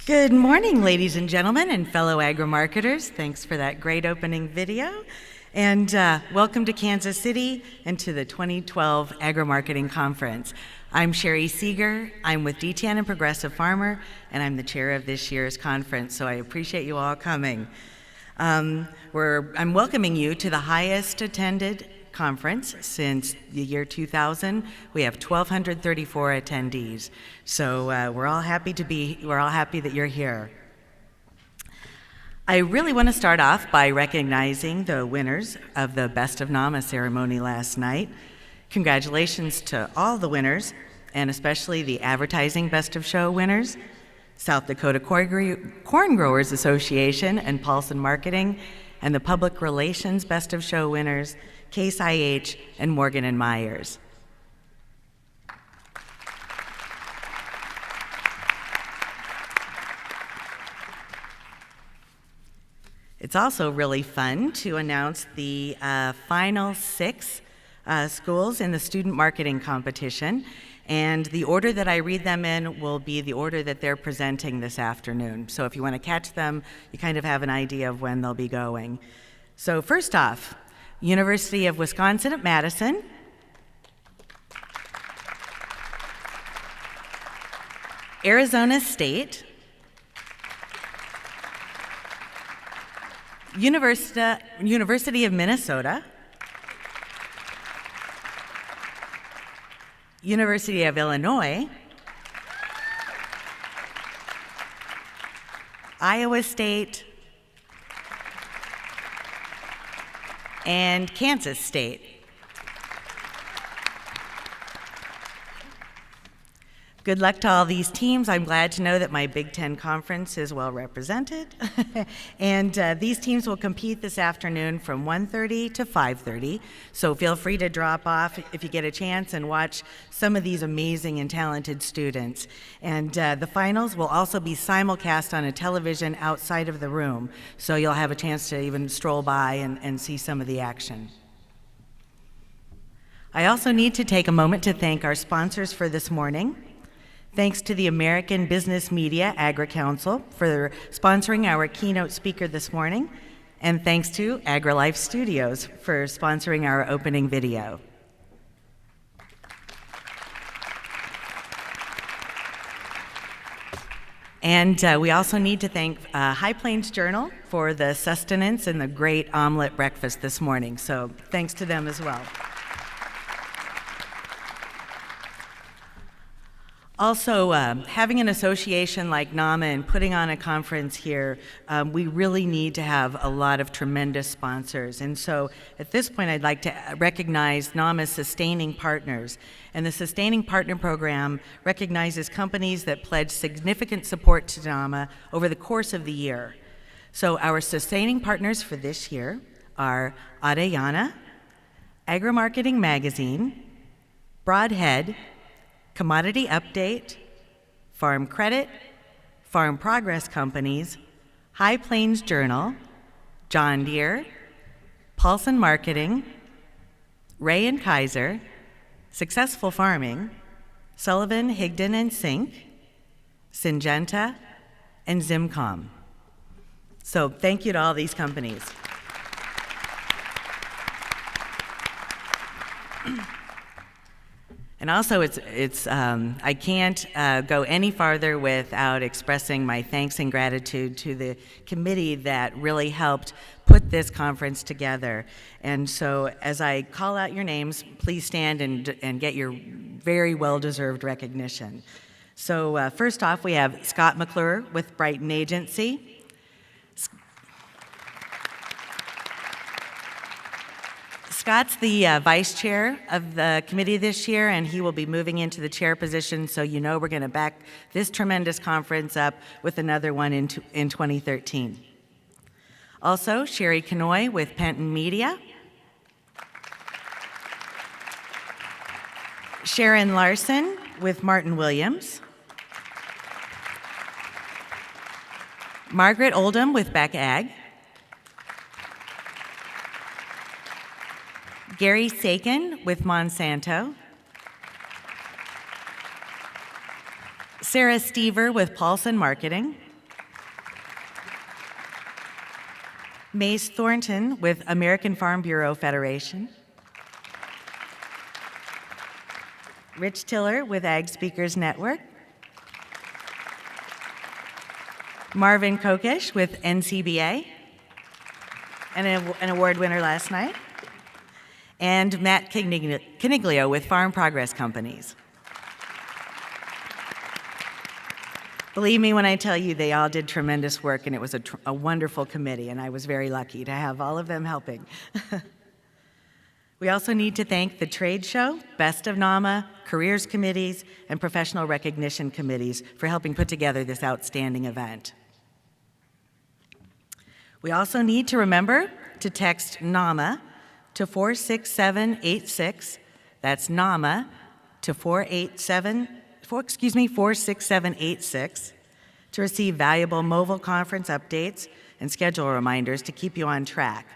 Good morning, ladies and gentlemen and fellow agri-marketers. Thanks for that great opening video. And welcome to Kansas City and to the 2012 Agri-Marketing Conference. I'm Sherry Seeger. I'm with DTN and Progressive Farmer, and I'm the chair of this year's conference, so I appreciate you all coming. I'm welcoming you to the highest attended conference since the year 2000. We have 1,234 attendees, so we're all happy that you're here. I really want to start off by recognizing the winners of the Best of NAMA ceremony last night. Congratulations to all the winners, and especially the Advertising Best of Show winners, South Dakota Corn Growers Association and Paulson Marketing, and the Public Relations Best of Show winners, Case IH and Morgan & Myers. It's also really fun to announce the final 6 schools in the student marketing competition, and the order that I read them in will be the order that they're presenting this afternoon. So if you want to catch them, you kind of have an idea of when they'll be going. So first off, University of Wisconsin at Madison, Arizona State, University of Minnesota, University of Illinois, Iowa State, and Kansas State. Good luck to all these teams. I'm glad to know that my Big Ten conference is well represented. And these teams will compete this afternoon from 1:30 to 5:30. So feel free to drop off if you get a chance and watch some of these amazing and talented students. And the finals will also be simulcast on a television outside of the room. So you'll have a chance to even stroll by and see some of the action. I also need to take a moment to thank our sponsors for this morning. Thanks to the American Business Media Agri-Council for sponsoring our keynote speaker this morning, and thanks to AgriLife Studios for sponsoring our opening video. And we also need to thank High Plains Journal for the sustenance and the great omelet breakfast this morning, so thanks to them as well. Also, having an association like NAMA and putting on a conference here, we really need to have a lot of tremendous sponsors. And so at this point, I'd like to recognize NAMA's Sustaining Partners. And the Sustaining Partner Program recognizes companies that pledge significant support to NAMA over the course of the year. So our Sustaining Partners for this year are Adayana, Agri-Marketing Magazine, Broadhead, Commodity Update, Farm Credit, Farm Progress Companies, High Plains Journal, John Deere, Paulson Marketing, Ray and Kaiser, Successful Farming, Sullivan, Higdon and Sink, Syngenta, and Zimcom. So thank you to all these companies. And also, I can't go any farther without expressing my thanks and gratitude to the committee that really helped put this conference together. And so, as I call out your names, please stand and get your very well-deserved recognition. So first off, we have Scott McClure with Brighton Agency. Scott's the vice chair of the committee this year, and he will be moving into the chair position, so you know we're going to back this tremendous conference up with another one in 2013. Also, Sherry Kanoy with Penton Media. Sharon Larson with Martin Williams. Margaret Oldham with Beck Ag. Gary Sakin with Monsanto. Sarah Stever with Paulson Marketing. Mace Thornton with American Farm Bureau Federation. Rich Tiller with Ag Speakers Network. Marvin Kokesh with NCBA, an award winner last night. And Matt Caniglio with Farm Progress Companies. Believe me when I tell you, they all did tremendous work, and it was a wonderful committee, and I was very lucky to have all of them helping. We also need to thank the Trade Show, Best of NAMA, Careers Committees, and Professional Recognition Committees for helping put together this outstanding event. We also need to remember to text NAMA to 46786. That's NAMA to 46786 to receive valuable mobile conference updates and schedule reminders to keep you on track.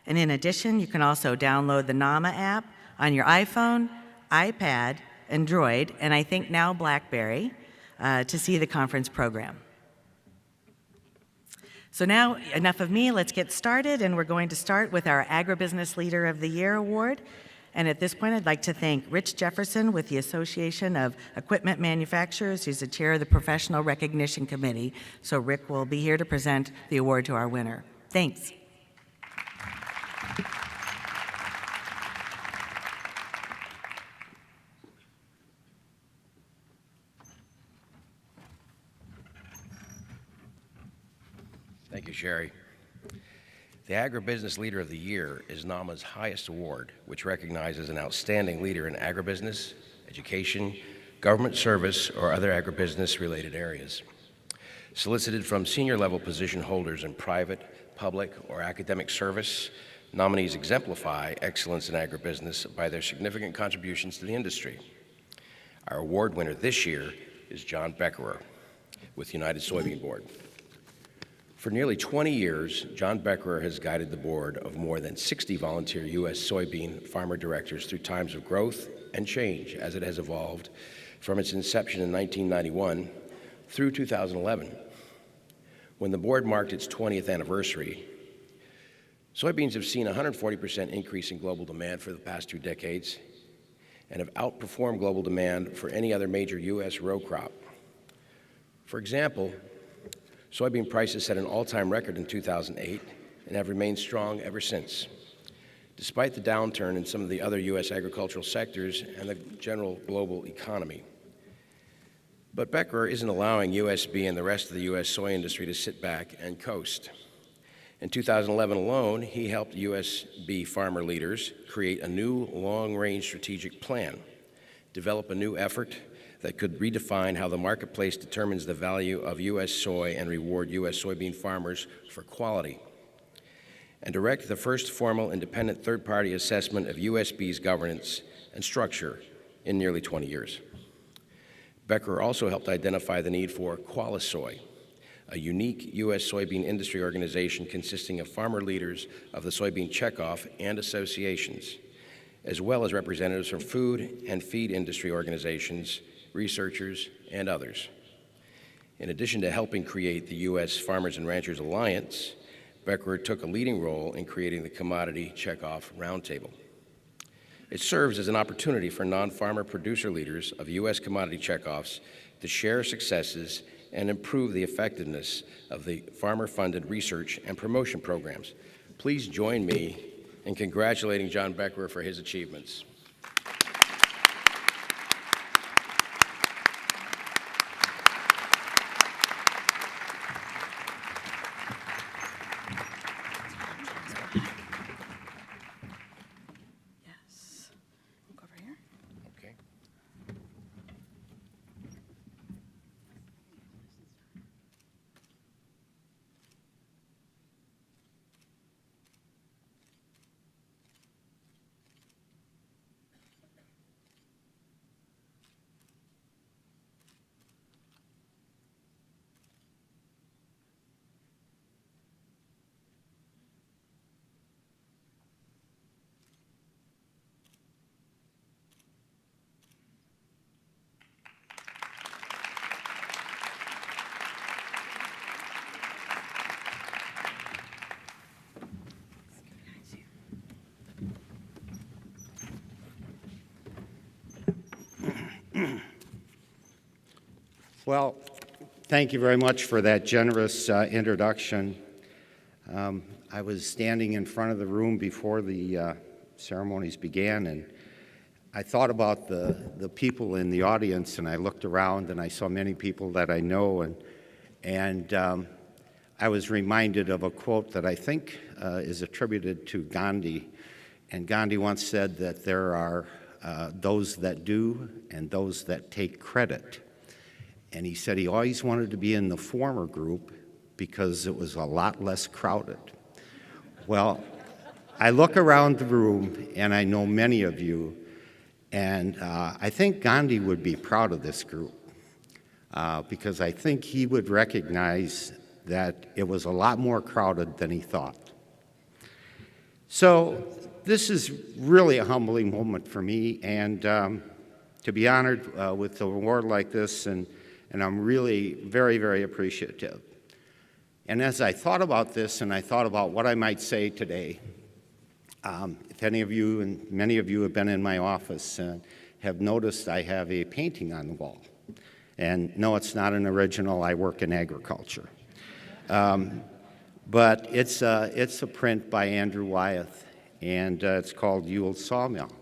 And in addition, you can also download the NAMA app on your iPhone, iPad, Android, and I think now BlackBerry to see the conference program. So now, enough of me, let's get started, and we're going to start with our Agribusiness Leader of the Year Award. And at this point, I'd like to thank Rich Jefferson with the Association of Equipment Manufacturers, who's the chair of the Professional Recognition Committee. So Rick will be here to present the award to our winner. Thanks. Thank you, Sherry. The Agribusiness Leader of the Year is NAMA's highest award, which recognizes an outstanding leader in agribusiness, education, government service, or other agribusiness-related areas. Solicited from senior-level position holders in private, public, or academic service, nominees exemplify excellence in agribusiness by their significant contributions to the industry. Our award winner this year is John Beckerer with United Soybean Board. For nearly 20 years, John Beckerer has guided the board of more than 60 volunteer U.S. soybean farmer directors through times of growth and change as it has evolved from its inception in 1991 through 2011. When the board marked its 20th anniversary, soybeans have seen a 140% increase in global demand for the past 2 decades and have outperformed global demand for any other major U.S. row crop. For example, soybean prices set an all-time record in 2008 and have remained strong ever since, despite the downturn in some of the other U.S. agricultural sectors and the general global economy. But Beckerer isn't allowing USB and the rest of the U.S. soy industry to sit back and coast. In 2011 alone, he helped USB farmer leaders create a new long-range strategic plan, develop a new effort that could redefine how the marketplace determines the value of U.S. soy and reward U.S. soybean farmers for quality, and direct the first formal independent third-party assessment of USB's governance and structure in nearly 20 years. Beckerer also helped identify the need for QualiSoy, a unique U.S. soybean industry organization consisting of farmer leaders of the soybean checkoff and associations, as well as representatives from food and feed industry organizations, researchers, and others. In addition to helping create the U.S. Farmers and Ranchers Alliance, Beckerer took a leading role in creating the Commodity Checkoff Roundtable. It serves as an opportunity for non-farmer producer leaders of U.S. commodity checkoffs to share successes and improve the effectiveness of the farmer-funded research and promotion programs. Please join me in congratulating John Beckerer for his achievements. Well, thank you very much for that generous introduction. I was standing in front of the room before the ceremonies began, and I thought about the people in the audience, and I looked around, and I saw many people that I know, and I was reminded of a quote that I think is attributed to Gandhi. And Gandhi once said that there are those that do and those that take credit. And he said he always wanted to be in the former group because it was a lot less crowded. Well, I look around the room, and I know many of you, and I think Gandhi would be proud of this group because I think he would recognize that it was a lot more crowded than he thought. So this is really a humbling moment for me, and to be honored with an award like this, and I'm really very, very appreciative. And as I thought about this, and I thought about what I might say today, if any of you, and many of you have been in my office, have noticed I have a painting on the wall. And no, it's not an original. I work in agriculture. But it's a print by Andrew Wyeth, and it's called Ewell Sawmill.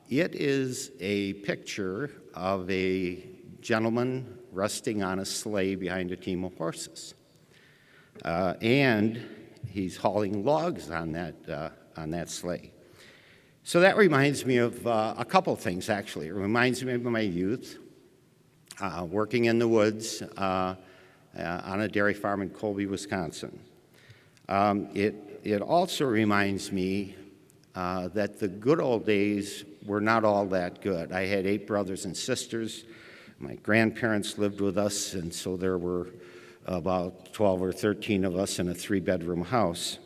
It is a picture of a gentleman resting on a sleigh behind a team of horses. And he's hauling logs on that sleigh. So that reminds me of a couple things, actually. It reminds me of my youth, working in the woods on a dairy farm in Colby, Wisconsin. It also reminds me that the good old days were not all that good. I had 8 brothers and sisters. My grandparents lived with us, and so there were about 12 or 13 of us in a 3-bedroom house.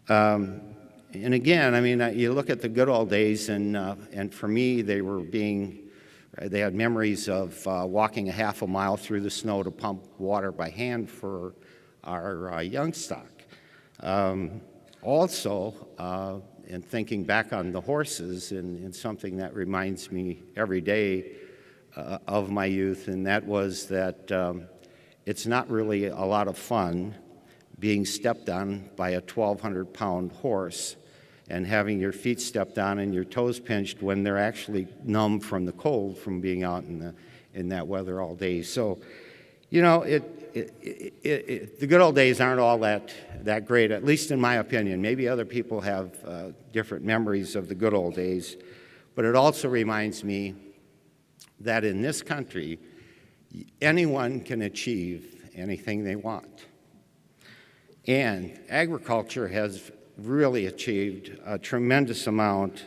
And again, I mean, you look at the good old days, and for me, they had memories of walking a half a mile through the snow to pump water by hand for our young stock. Also, in thinking back on the horses, and something that reminds me every day of my youth, and that was that it's not really a lot of fun being stepped on by a 1,200-pound horse and having your feet stepped on and your toes pinched when they're actually numb from the cold from being out in that weather all day. So, you know, the good old days aren't all that great, at least in my opinion. Maybe other people have different memories of the good old days, but it also reminds me that in this country, anyone can achieve anything they want. And agriculture has really achieved a tremendous amount,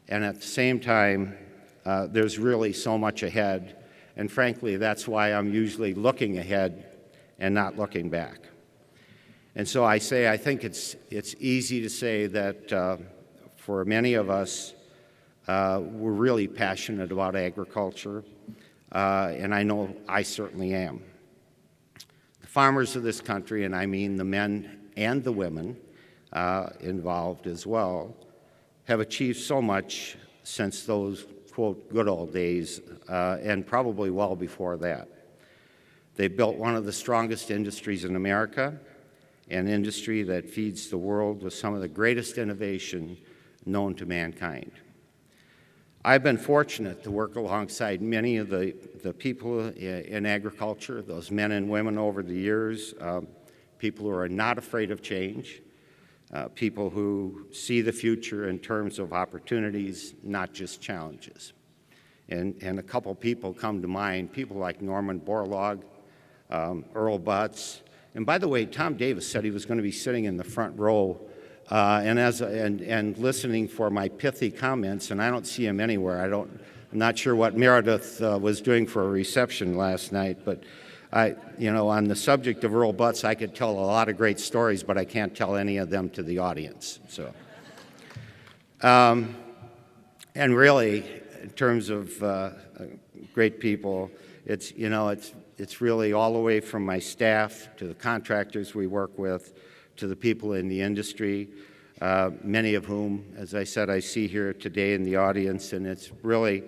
and at the same time, there's really so much ahead. And frankly, that's why I'm usually looking ahead and not looking back. And so I think it's easy to say that for many of us, we're really passionate about agriculture, and I know I certainly am. The farmers of this country, and I mean the men and the women involved as well, have achieved so much since those, quote, good old days, and probably well before that. They've built one of the strongest industries in America, an industry that feeds the world with some of the greatest innovation known to mankind. I've been fortunate to work alongside many of the people in agriculture, those men and women over the years, people who are not afraid of change, people who see the future in terms of opportunities, not just challenges. And a couple people come to mind, people like Norman Borlaug, Earl Butz, and by the way, Tom Davis said he was going to be sitting in the front row and listening for my pithy comments, and I don't see him anywhere. I'm not sure what Meredith was doing for a reception last night, but on the subject of Earl Butz, I could tell a lot of great stories, but I can't tell any of them to the audience. So, and really, in terms of great people, it's really all the way from my staff to the contractors we work with, to the people in the industry, many of whom, as I said, I see here today in the audience, and it's really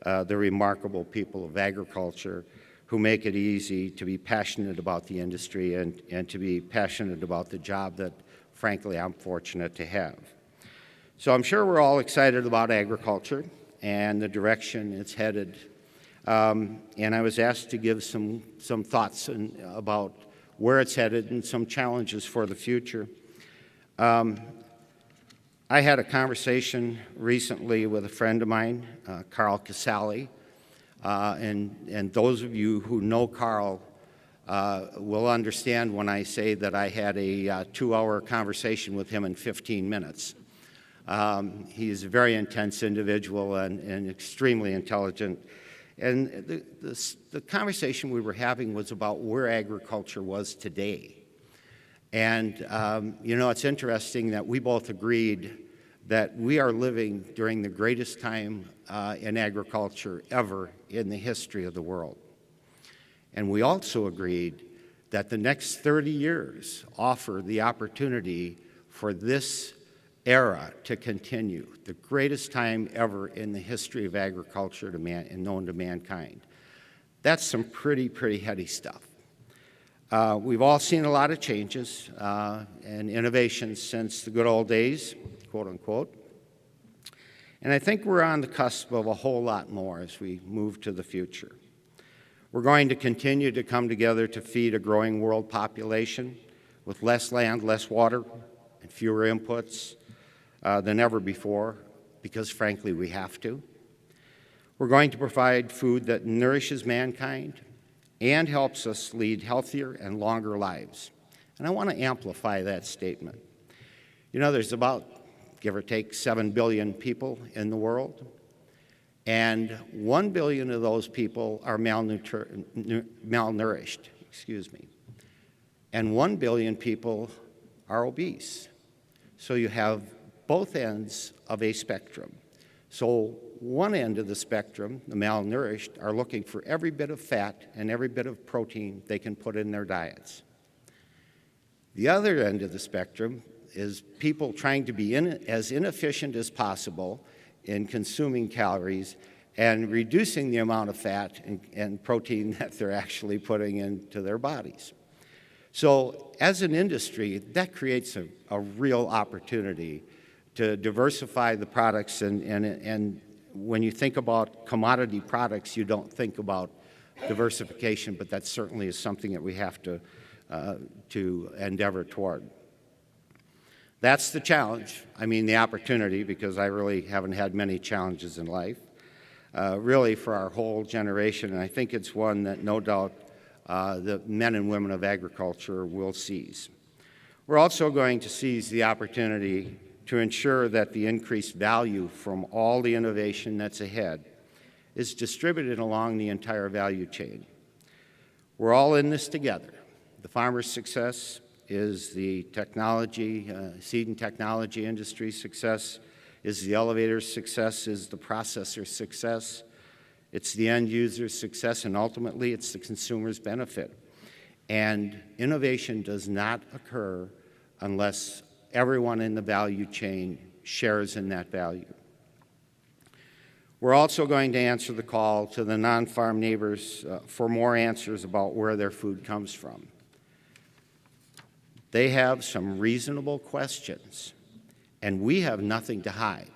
the remarkable people of agriculture who make it easy to be passionate about the industry and to be passionate about the job that, frankly, I'm fortunate to have. So I'm sure we're all excited about agriculture and the direction it's headed. And I was asked to give some thoughts about where it's headed and some challenges for the future. I had a conversation recently with a friend of mine, Carl Casale, and those of you who know Carl will understand when I say that I had a 2-hour conversation with him in 15 minutes. He's a very intense individual and extremely intelligent. And the conversation we were having was about where agriculture was today. And, it's interesting that we both agreed that we are living during the greatest time in agriculture ever in the history of the world. And we also agreed that the next 30 years offer the opportunity for this era to continue, the greatest time ever in the history of agriculture and known to mankind. That's some pretty heady stuff. We've all seen a lot of changes and innovations since the good old days, quote unquote. And I think we're on the cusp of a whole lot more as we move to the future. We're going to continue to come together to feed a growing world population with less land, less water, and fewer inputs than ever before, because frankly we have to. We're going to provide food that nourishes mankind and helps us lead healthier and longer lives. And I want to amplify that statement. There's about, give or take, 7 billion people in the world, and 1 billion of those people are malnourished, and 1 billion people are obese. So you have both ends of a spectrum. So one end of the spectrum, the malnourished, are looking for every bit of fat and every bit of protein they can put in their diets. The other end of the spectrum is people trying to be as inefficient as possible in consuming calories and reducing the amount of fat and protein that they're actually putting into their bodies. So as an industry, that creates a real opportunity to diversify the products, and when you think about commodity products, you don't think about diversification, but that certainly is something that we have to endeavor toward. That's the challenge. The opportunity, because I really haven't had many challenges in life, really for our whole generation, and I think it's one that no doubt the men and women of agriculture will seize. We're also going to seize the opportunity to ensure that the increased value from all the innovation that's ahead is distributed along the entire value chain. We're all in this together. The farmer's success is the technology, seed and technology industry success, is the elevator's success, is the processor's success, it's the end user's success, and ultimately it's the consumer's benefit. And innovation does not occur unless everyone in the value chain shares in that value. We're also going to answer the call to the non-farm neighbors for more answers about where their food comes from. They have some reasonable questions, and we have nothing to hide.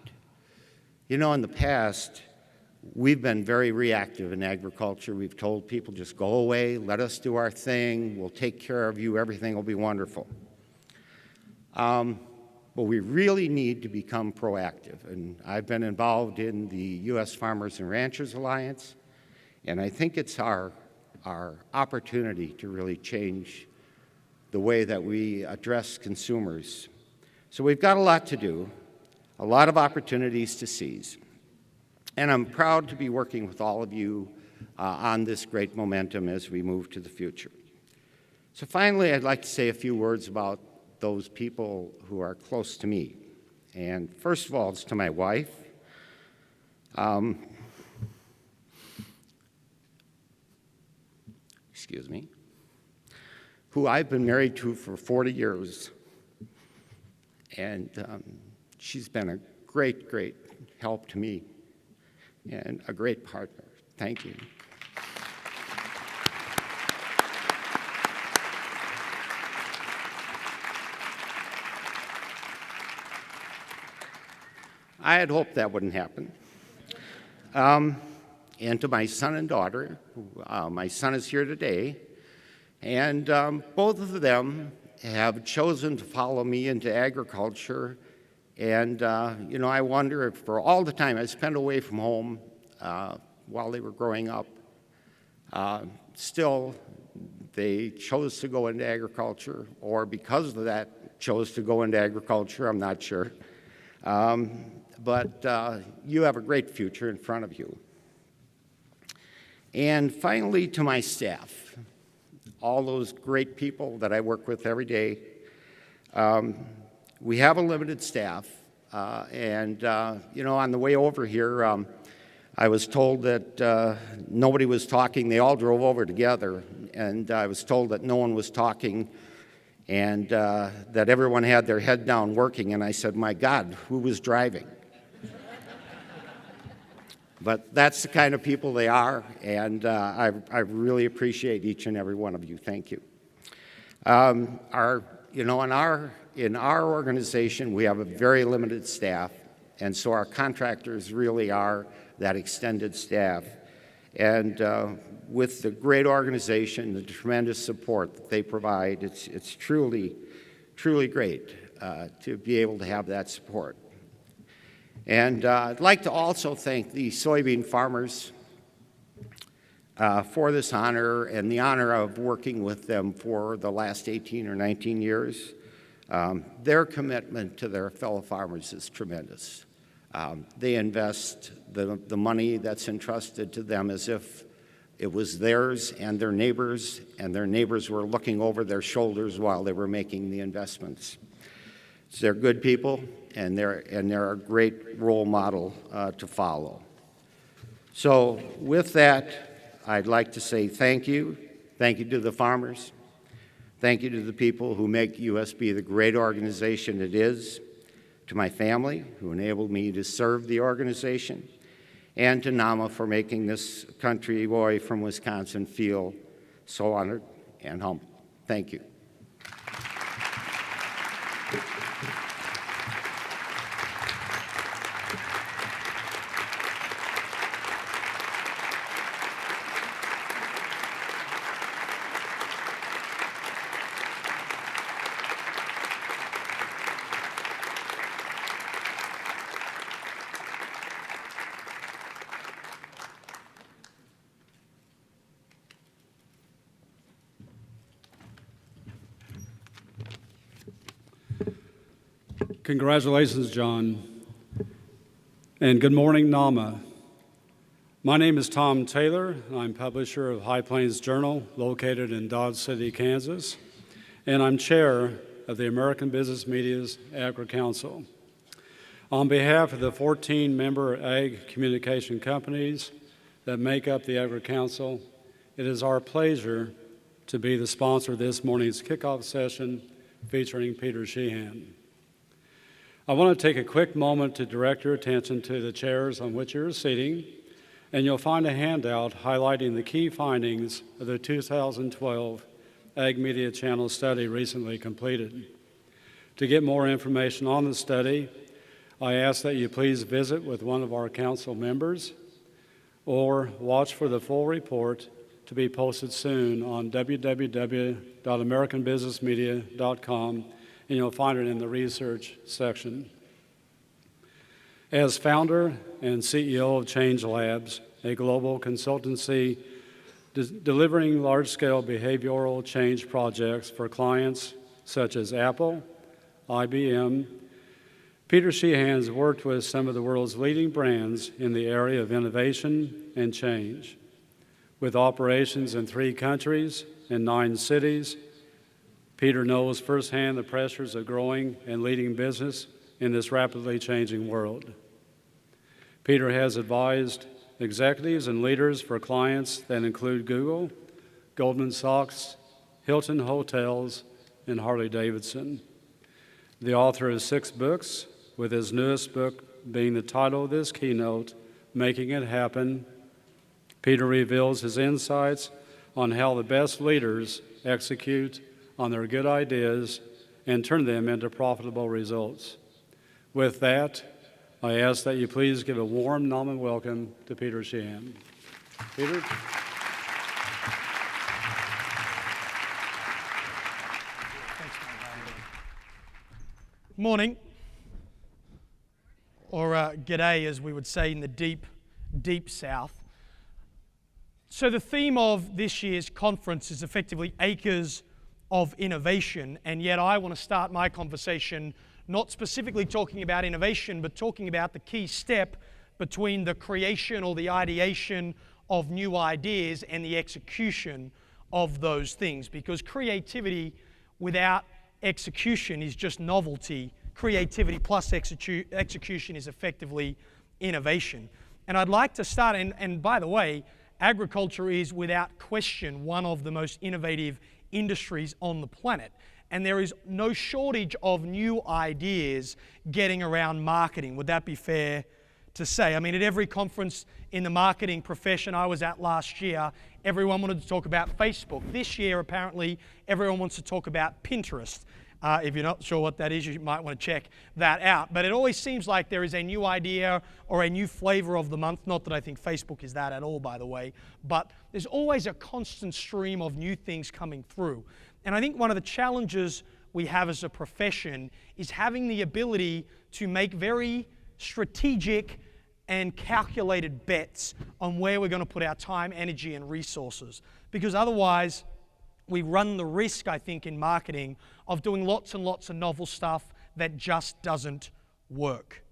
In the past, we've been very reactive in agriculture. We've told people, just go away, let us do our thing, we'll take care of you, everything will be wonderful. But we really need to become proactive, and I've been involved in the U.S. Farmers and Ranchers Alliance, and I think it's our opportunity to really change the way that we address consumers. So we've got a lot to do, a lot of opportunities to seize, and I'm proud to be working with all of you on this great momentum as we move to the future. So finally, I'd like to say a few words about those people who are close to me. And first of all, it's to my wife. Who I've been married to for 40 years. And she's been a great help to me. and a great partner. Thank you. I had hoped that wouldn't happen. And to my son and daughter, my son is here today, and both of them have chosen to follow me into agriculture. And, I wonder if for all the time I spent away from home while they were growing up, still they chose to go into agriculture, or because of that chose to go into agriculture, I'm not sure. But you have a great future in front of you. And finally, to my staff, all those great people that I work with every day. We have a limited staff, and on the way over here, I was told that nobody was talking. They all drove over together, and I was told that no one was talking, and that everyone had their head down working, and I said, my God, who was driving? But that's the kind of people they are, and I really appreciate each and every one of you. Thank you. In our organization, we have a very limited staff, and so our contractors really are that extended staff. And with the great organization, the tremendous support that they provide, it's truly, truly great to be able to have that support. And I'd like to also thank the soybean farmers for this honor and the honor of working with them for the last 18 or 19 years. Their commitment to their fellow farmers is tremendous. They invest the money that's entrusted to them as if it was theirs and their neighbors were looking over their shoulders while they were making the investments. So they're good people, and they're a great role model to follow. So with that, I'd like to say thank you. Thank you to the farmers. Thank you to the people who make USB the great organization it is, to my family who enabled me to serve the organization, and to NAMA for making this country boy from Wisconsin feel so honored and humble. Thank you. Congratulations, John, and good morning, NAMA. My name is Tom Taylor, and I'm publisher of High Plains Journal, located in Dodge City, Kansas, and I'm chair of the American Business Media's Agri-Council. On behalf of the 14-member ag communication companies that make up the Agri-Council, it is our pleasure to be the sponsor of this morning's kickoff session featuring Peter Sheahan. I want to take a quick moment to direct your attention to the chairs on which you're sitting, and you'll find a handout highlighting the key findings of the 2012 Ag Media Channel study recently completed. To get more information on the study, I ask that you please visit with one of our council members or watch for the full report to be posted soon on www.americanbusinessmedia.com, and you'll find it in the research section. As founder and CEO of Change Labs, a global consultancy delivering large-scale behavioral change projects for clients such as Apple, IBM, Peter Sheahan has worked with some of the world's leading brands in the area of innovation and change. With operations in 3 countries and 9 cities, Peter knows firsthand the pressures of growing and leading business in this rapidly changing world. Peter has advised executives and leaders for clients that include Google, Goldman Sachs, Hilton Hotels, and Harley-Davidson. The author of 6 books, with his newest book being the title of this keynote, Making It Happen, Peter reveals his insights on how the best leaders execute on their good ideas and turn them into profitable results. With that, I ask that you please give a warm NAMA welcome to Peter Sheahan. Peter? Morning, or g'day as we would say in the deep, deep south. So the theme of this year's conference is effectively Acres of Innovation, and yet I want to start my conversation not specifically talking about innovation, but talking about the key step between the creation or the ideation of new ideas and the execution of those things. Because creativity without execution is just novelty. Creativity plus execution is effectively innovation. And I'd like to start, and by the way, agriculture is without question one of the most innovative industries on the planet. And there is no shortage of new ideas getting around marketing. Would that be fair to say? I mean, at every conference in the marketing profession I was at last year, everyone wanted to talk about Facebook. This year, apparently, everyone wants to talk about Pinterest. If you're not sure what that is, you might want to check that out. But it always seems like there is a new idea or a new flavor of the month. Not that I think Facebook is that at all, by the way. But there's always a constant stream of new things coming through. And I think one of the challenges we have as a profession is having the ability to make very strategic and calculated bets on where we're going to put our time, energy, and resources. Because otherwise, we run the risk, I think, in marketing of doing lots and lots of novel stuff that just doesn't work.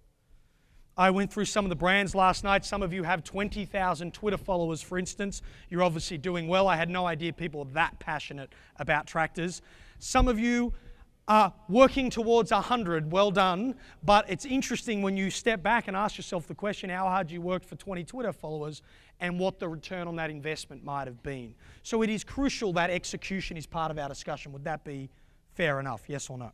I went through some of the brands last night. Some of you have 20,000 Twitter followers, for instance. You're obviously doing well. I had no idea people were that passionate about tractors. Some of you are working towards 100. Well done. But it's interesting when you step back and ask yourself the question, how hard you worked for 20 Twitter followers and what the return on that investment might have been. So it is crucial that execution is part of our discussion. Would that be fair enough? Yes or no?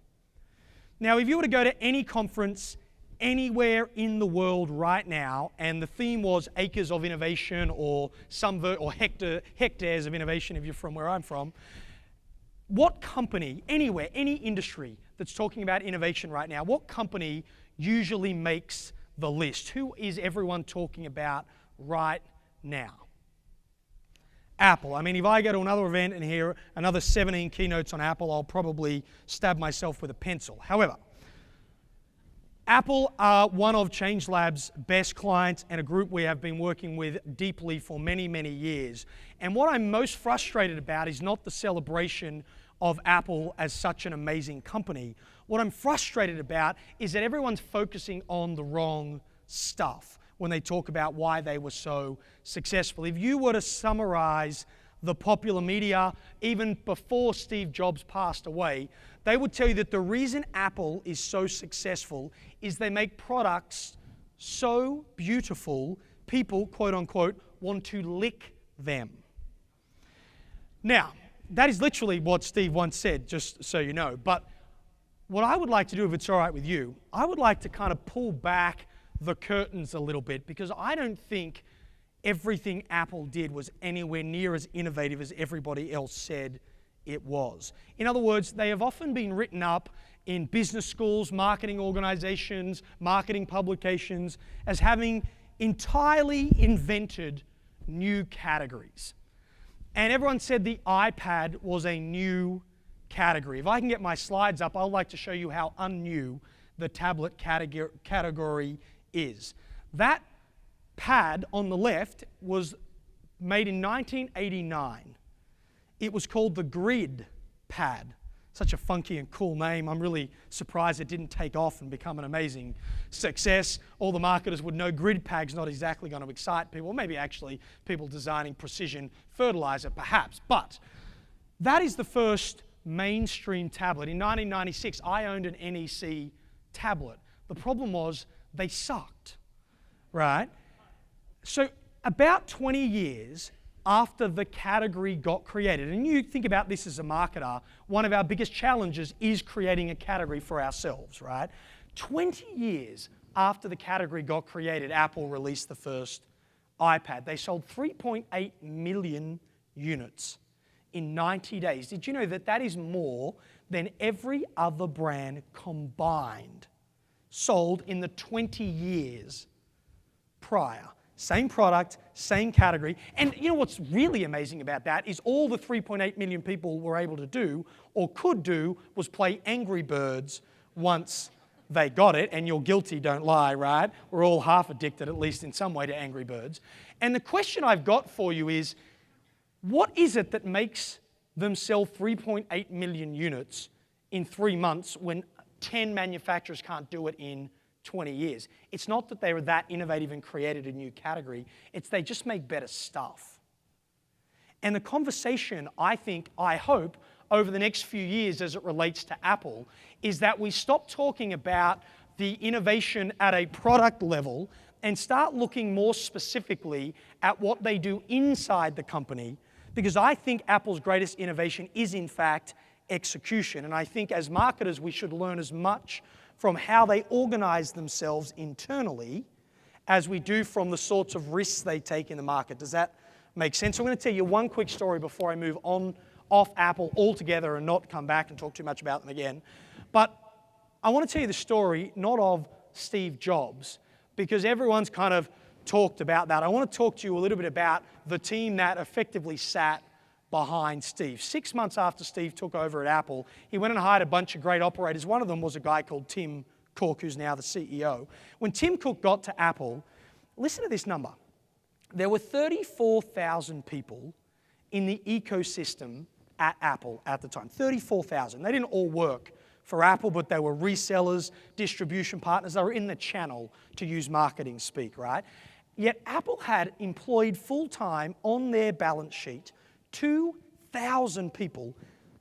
Now, if you were to go to any conference anywhere in the world right now, and the theme was acres of innovation or hectares of innovation if you're from where I'm from, what company, anywhere, any industry that's talking about innovation right now, what company usually makes the list? Who is everyone talking about right now? Apple. I mean, if I go to another event and hear another 17 keynotes on Apple, I'll probably stab myself with a pencil. However, Apple are one of ChangeLab's best clients and a group we have been working with deeply for many, many years. And what I'm most frustrated about is not the celebration of Apple as such an amazing company. What I'm frustrated about is that everyone's focusing on the wrong stuff when they talk about why they were so successful. If you were to summarize the popular media, even before Steve Jobs passed away, they would tell you that the reason Apple is so successful is they make products so beautiful, people, quote unquote, want to lick them. Now, that is literally what Steve once said, just so you know. But what I would like to do, if it's all right with you, I would like to kind of pull back the curtains a little bit, because I don't think everything Apple did was anywhere near as innovative as everybody else said it was. In other words, they have often been written up in business schools, marketing organizations, marketing publications as having entirely invented new categories. And everyone said the iPad was a new category. If I can get my slides up, I'd like to show you how unnew the tablet category is. That pad on the left was made in 1989. It was called the Grid Pad. Such a funky and cool name. I'm really surprised it didn't take off and become an amazing success. All the marketers would know Grid Pad's not exactly going to excite people. Maybe actually people designing precision fertilizer, perhaps. But that is the first mainstream tablet. In 1996, I owned an NEC tablet. The problem was they sucked, right? So about 20 years after the category got created, and you think about this as a marketer, one of our biggest challenges is creating a category for ourselves, right? 20 years after the category got created, Apple released the first iPad. They sold 3.8 million units in 90 days. Did you know that that is more than every other brand combined sold in the 20 years prior? Same product, same category. And you know what's really amazing about that is all the 3.8 million people were able to do or could do was play Angry Birds once they got it. And you're guilty, don't lie, right? We're all half addicted, at least in some way, to Angry Birds. And the question I've got for you is, what is it that makes them sell 3.8 million units in 3 months when 10 manufacturers can't do it in 20 years? It's not that they were that innovative and created a new category. It's they just make better stuff. And the conversation, I hope, over the next few years as it relates to Apple is that we stop talking about the innovation at a product level and start looking more specifically at what they do inside the company, because I think Apple's greatest innovation is, in fact, execution. And I think as marketers, we should learn as much from how they organize themselves internally as we do from the sorts of risks they take in the market. Does that make sense? I'm going to tell you one quick story before I move on off Apple altogether and not come back and talk too much about them again. But I want to tell you the story not of Steve Jobs, because everyone's kind of talked about that. I want to talk to you a little bit about the team that effectively sat behind Steve. 6 months after Steve took over at Apple, he went and hired a bunch of great operators. One of them was a guy called Tim Cook, who's now the CEO. When Tim Cook got to Apple, listen to this number. There were 34,000 people in the ecosystem at Apple at the time. 34,000. They didn't all work for Apple, but they were resellers, distribution partners. They were in the channel, to use marketing speak, right? Yet Apple had employed full-time on their balance sheet 2,000 people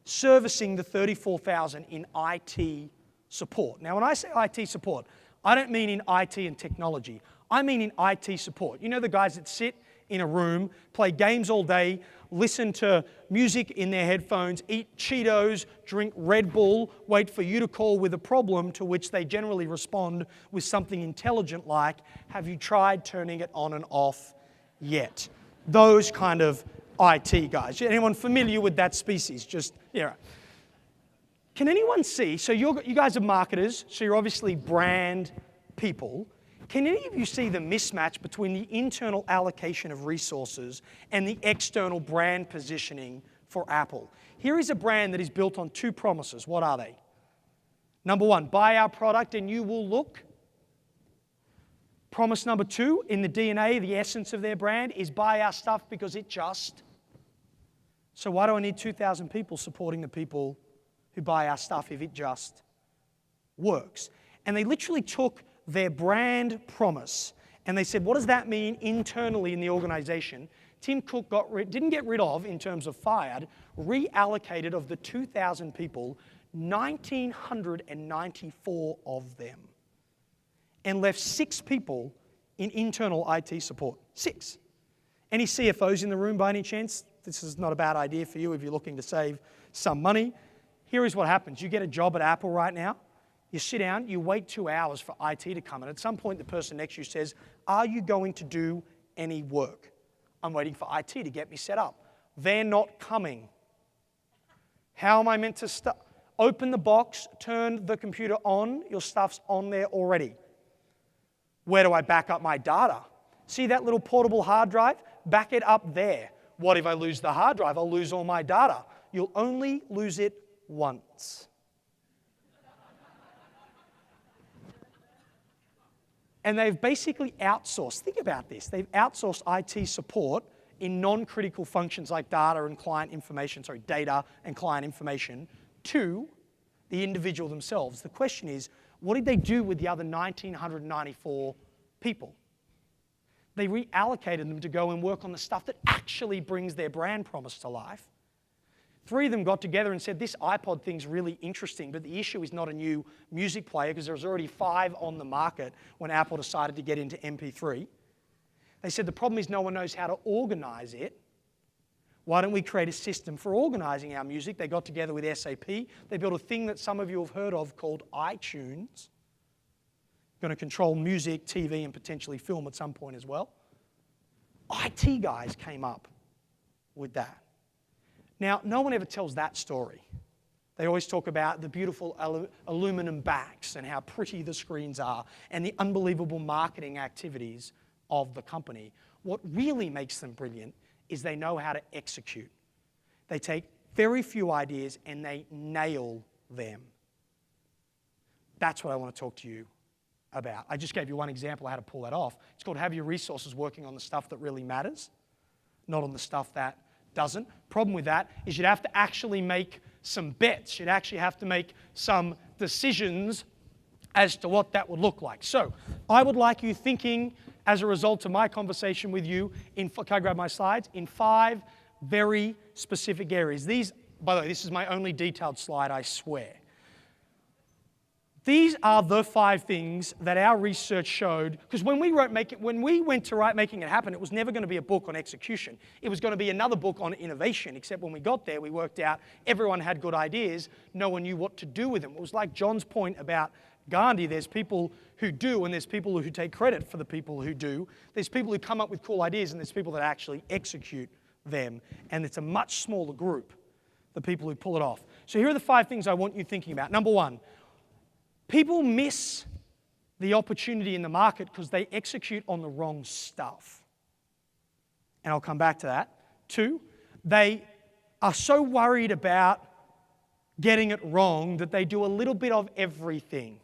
servicing the 34,000 in IT support. Now, when I say IT support, I don't mean in IT and technology. I mean in IT support. You know the guys that sit in a room, play games all day, listen to music in their headphones, eat Cheetos, drink Red Bull, wait for you to call with a problem, to which they generally respond with something intelligent like, have you tried turning it on and off yet? Those kind of IT guys. Anyone familiar with that species? Just, yeah. Can anyone see, so you guys are marketers, so you're obviously brand people. Can any of you see the mismatch between the internal allocation of resources and the external brand positioning for Apple? Here is a brand that is built on two promises. What are they? Number one, buy our product and you will look. Promise number two, in the DNA, the essence of their brand, is buy our stuff because it just. So why do I need 2,000 people supporting the people who buy our stuff if it just works? And they literally took their brand promise and they said, what does that mean internally in the organization? Tim Cook didn't get rid of, in terms of fired, reallocated of the 2,000 people, 1,994 of them, and left 6 people in internal IT support. 6. Any CFOs in the room by any chance? This is not a bad idea for you if you're looking to save some money. Here is what happens. You get a job at Apple right now. You sit down, you wait 2 hours for IT to come, and at some point the person next to you says, are you going to do any work? I'm waiting for IT to get me set up. They're not coming. How am I meant to start? Open the box, turn the computer on, your stuff's on there already. Where do I back up my data? See that little portable hard drive? Back it up there. What if I lose the hard drive? I'll lose all my data. You'll only lose it once. And they've basically outsourced, think about this, they've outsourced IT support in non-critical functions like data and client information to the individual themselves. The question is, what did they do with the other 1,994 people? They reallocated them to go and work on the stuff that actually brings their brand promise to life. 3 of them got together and said, this iPod thing's really interesting, but the issue is not a new music player because there was already 5 on the market when Apple decided to get into MP3. They said, the problem is no one knows how to organize it. Why don't we create a system for organizing our music? They got together with SAP. They built a thing that some of you have heard of called iTunes. going to control music, TV, and potentially film at some point as well. IT guys came up with that. Now, no one ever tells that story. They always talk about the beautiful aluminum backs and how pretty the screens are and the unbelievable marketing activities of the company. What really makes them brilliant is they know how to execute. They take very few ideas and they nail them. That's what I want to talk to you about. I just gave you one example of how to pull that off. It's called have your resources working on the stuff that really matters, not on the stuff that doesn't. Problem with that is you'd have to actually make some bets. You'd actually have to make some decisions as to what that would look like. So I would like you thinking, as a result of my conversation with you, can I grab my slides? In 5 very specific areas. These, by the way, this is my only detailed slide, I swear. These are the 5 things that our research showed, because when we went to write Making It Happen, it was never going to be a book on execution. It was going to be another book on innovation, except when we got there, we worked out everyone had good ideas, no one knew what to do with them. It was like John's point about Gandhi. There's people who do, and there's people who take credit for the people who do. There's people who come up with cool ideas, and there's people that actually execute them. And it's a much smaller group, the people who pull it off. So here are the 5 things I want you thinking about. Number 1, people miss the opportunity in the market because they execute on the wrong stuff. And I'll come back to that. 2, they are so worried about getting it wrong that they do a little bit of everything.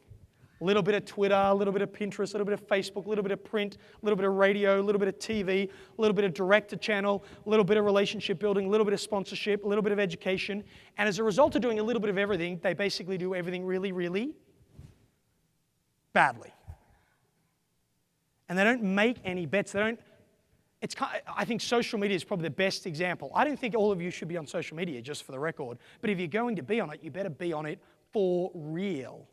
A little bit of Twitter, a little bit of Pinterest, a little bit of Facebook, a little bit of print, a little bit of radio, a little bit of TV, a little bit of direct-to-channel, a little bit of relationship building, a little bit of sponsorship, a little bit of education. And as a result of doing a little bit of everything, they basically do everything really, really badly. And they don't make any bets. I think social media is probably the best example. I don't think all of you should be on social media, just for the record. But if you're going to be on it, you better be on it for real.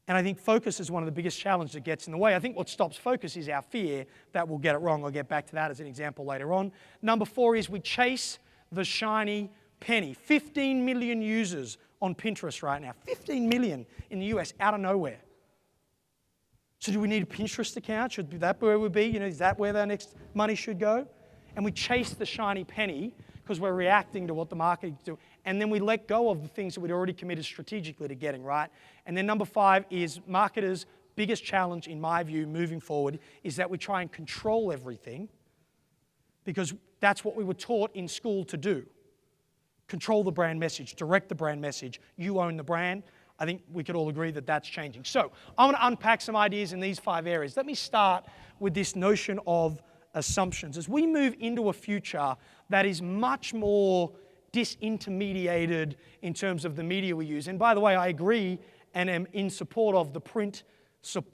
And I think focus is one of the biggest challenges that gets in the way. I think what stops focus is our fear that we'll get it wrong. I'll get back to that as an example later on. Number 4 is we chase the shiny penny. 15 million users on Pinterest right now. 15 million in the US, out of nowhere. So do we need a Pinterest account? Should that be where we be? Is that where our next money should go? And we chase the shiny penny because we're reacting to what the market is doing. And then we let go of the things that we'd already committed strategically to getting right. And then number 5 is marketers' biggest challenge, in my view, moving forward, is that we try and control everything because that's what we were taught in school to do. Control the brand message, direct the brand message. You own the brand. I think we could all agree that that's changing. So I want to unpack some ideas in these 5 areas. Let me start with this notion of assumptions. As we move into a future that is much more disintermediated in terms of the media we use. And by the way, I agree and am in support of the print,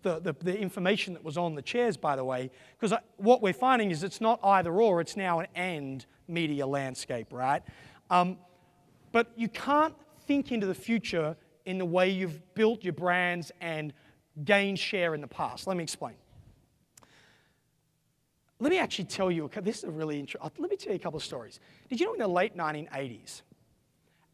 the information that was on the chairs, by the way, because what we're finding is it's not either or, it's now an and media landscape, right? But you can't think into the future in the way you've built your brands and gained share in the past. Let me explain. Let me actually tell you, this is a really interesting, let me tell you a couple of stories. Did you know in the late 1980s,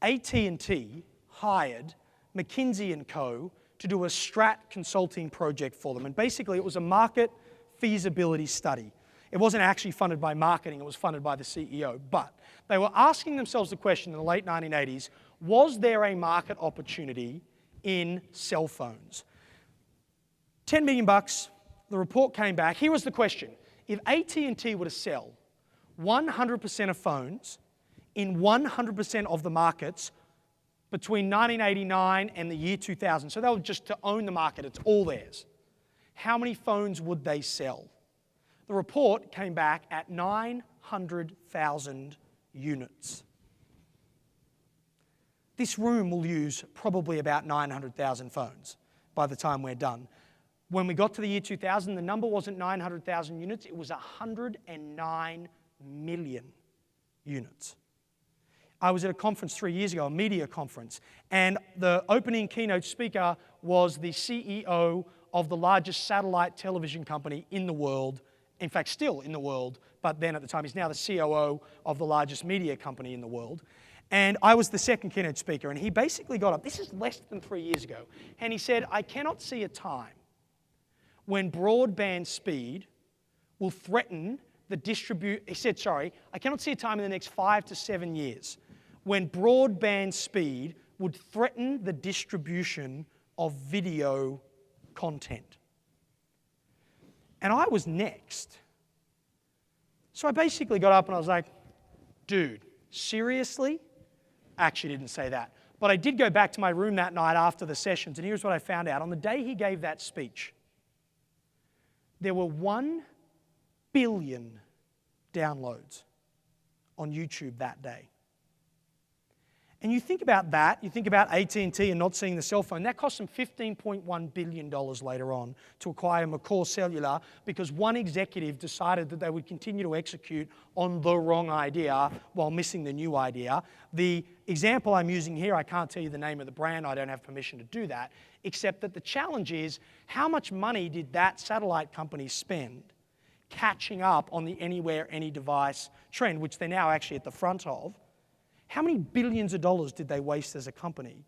AT&T hired McKinsey & Co. to do a strat consulting project for them. And basically it was a market feasibility study. It wasn't actually funded by marketing, it was funded by the CEO. But they were asking themselves the question in the late 1980s, was there a market opportunity in cell phones? $10 million, the report came back. Here was the question. If AT&T were to sell 100% of phones in 100% of the markets between 1989 and the year 2000, so they were just to own the market, it's all theirs, how many phones would they sell? The report came back at 900,000 units. This room will use probably about 900,000 phones by the time we're done. When we got to the year 2000, the number wasn't 900,000 units, it was 109 million units. I was at a conference 3 years ago, a media conference, and the opening keynote speaker was the CEO of the largest satellite television company in the world, in fact still in the world, but then at the time he's now the COO of the largest media company in the world. And I was the second keynote speaker, and he basically got up, this is less than 3 years ago, and he said, I cannot see a time when broadband speed will threaten he said, I cannot see a time in the next 5 to 7 years when broadband speed would threaten the distribution of video content. And I was next. So I basically got up and I was like, dude, seriously? I actually didn't say that. But I did go back to my room that night after the sessions, and here's what I found out. On the day he gave that speech, there were 1 billion downloads on YouTube that day. And you think about that, you think about AT&T and not seeing the cell phone, that cost them $15.1 billion later on to acquire McCaw Cellular because one executive decided that they would continue to execute on the wrong idea while missing the new idea. The example I'm using here, I can't tell you the name of the brand, I don't have permission to do that, except that the challenge is how much money did that satellite company spend catching up on the anywhere, any device trend, which they're now actually at the front of. How many billions of dollars did they waste as a company?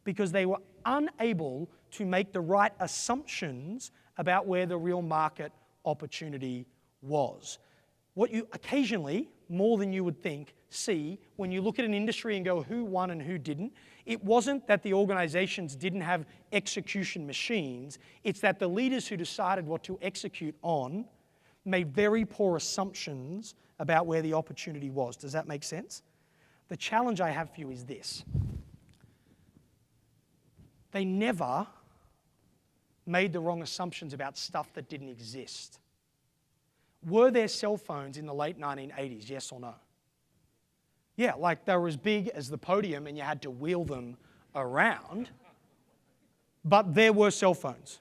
Because they were unable to make the right assumptions about where the real market opportunity was. What you occasionally, more than you would think, see when you look at an industry and go who won and who didn't, it wasn't that the organizations didn't have execution machines, it's that the leaders who decided what to execute on made very poor assumptions about where the opportunity was. Does that make sense? The challenge I have for you is this. They never made the wrong assumptions about stuff that didn't exist. Were there cell phones in the late 1980s, yes or no? Yeah, like they were as big as the podium and you had to wheel them around, but there were cell phones.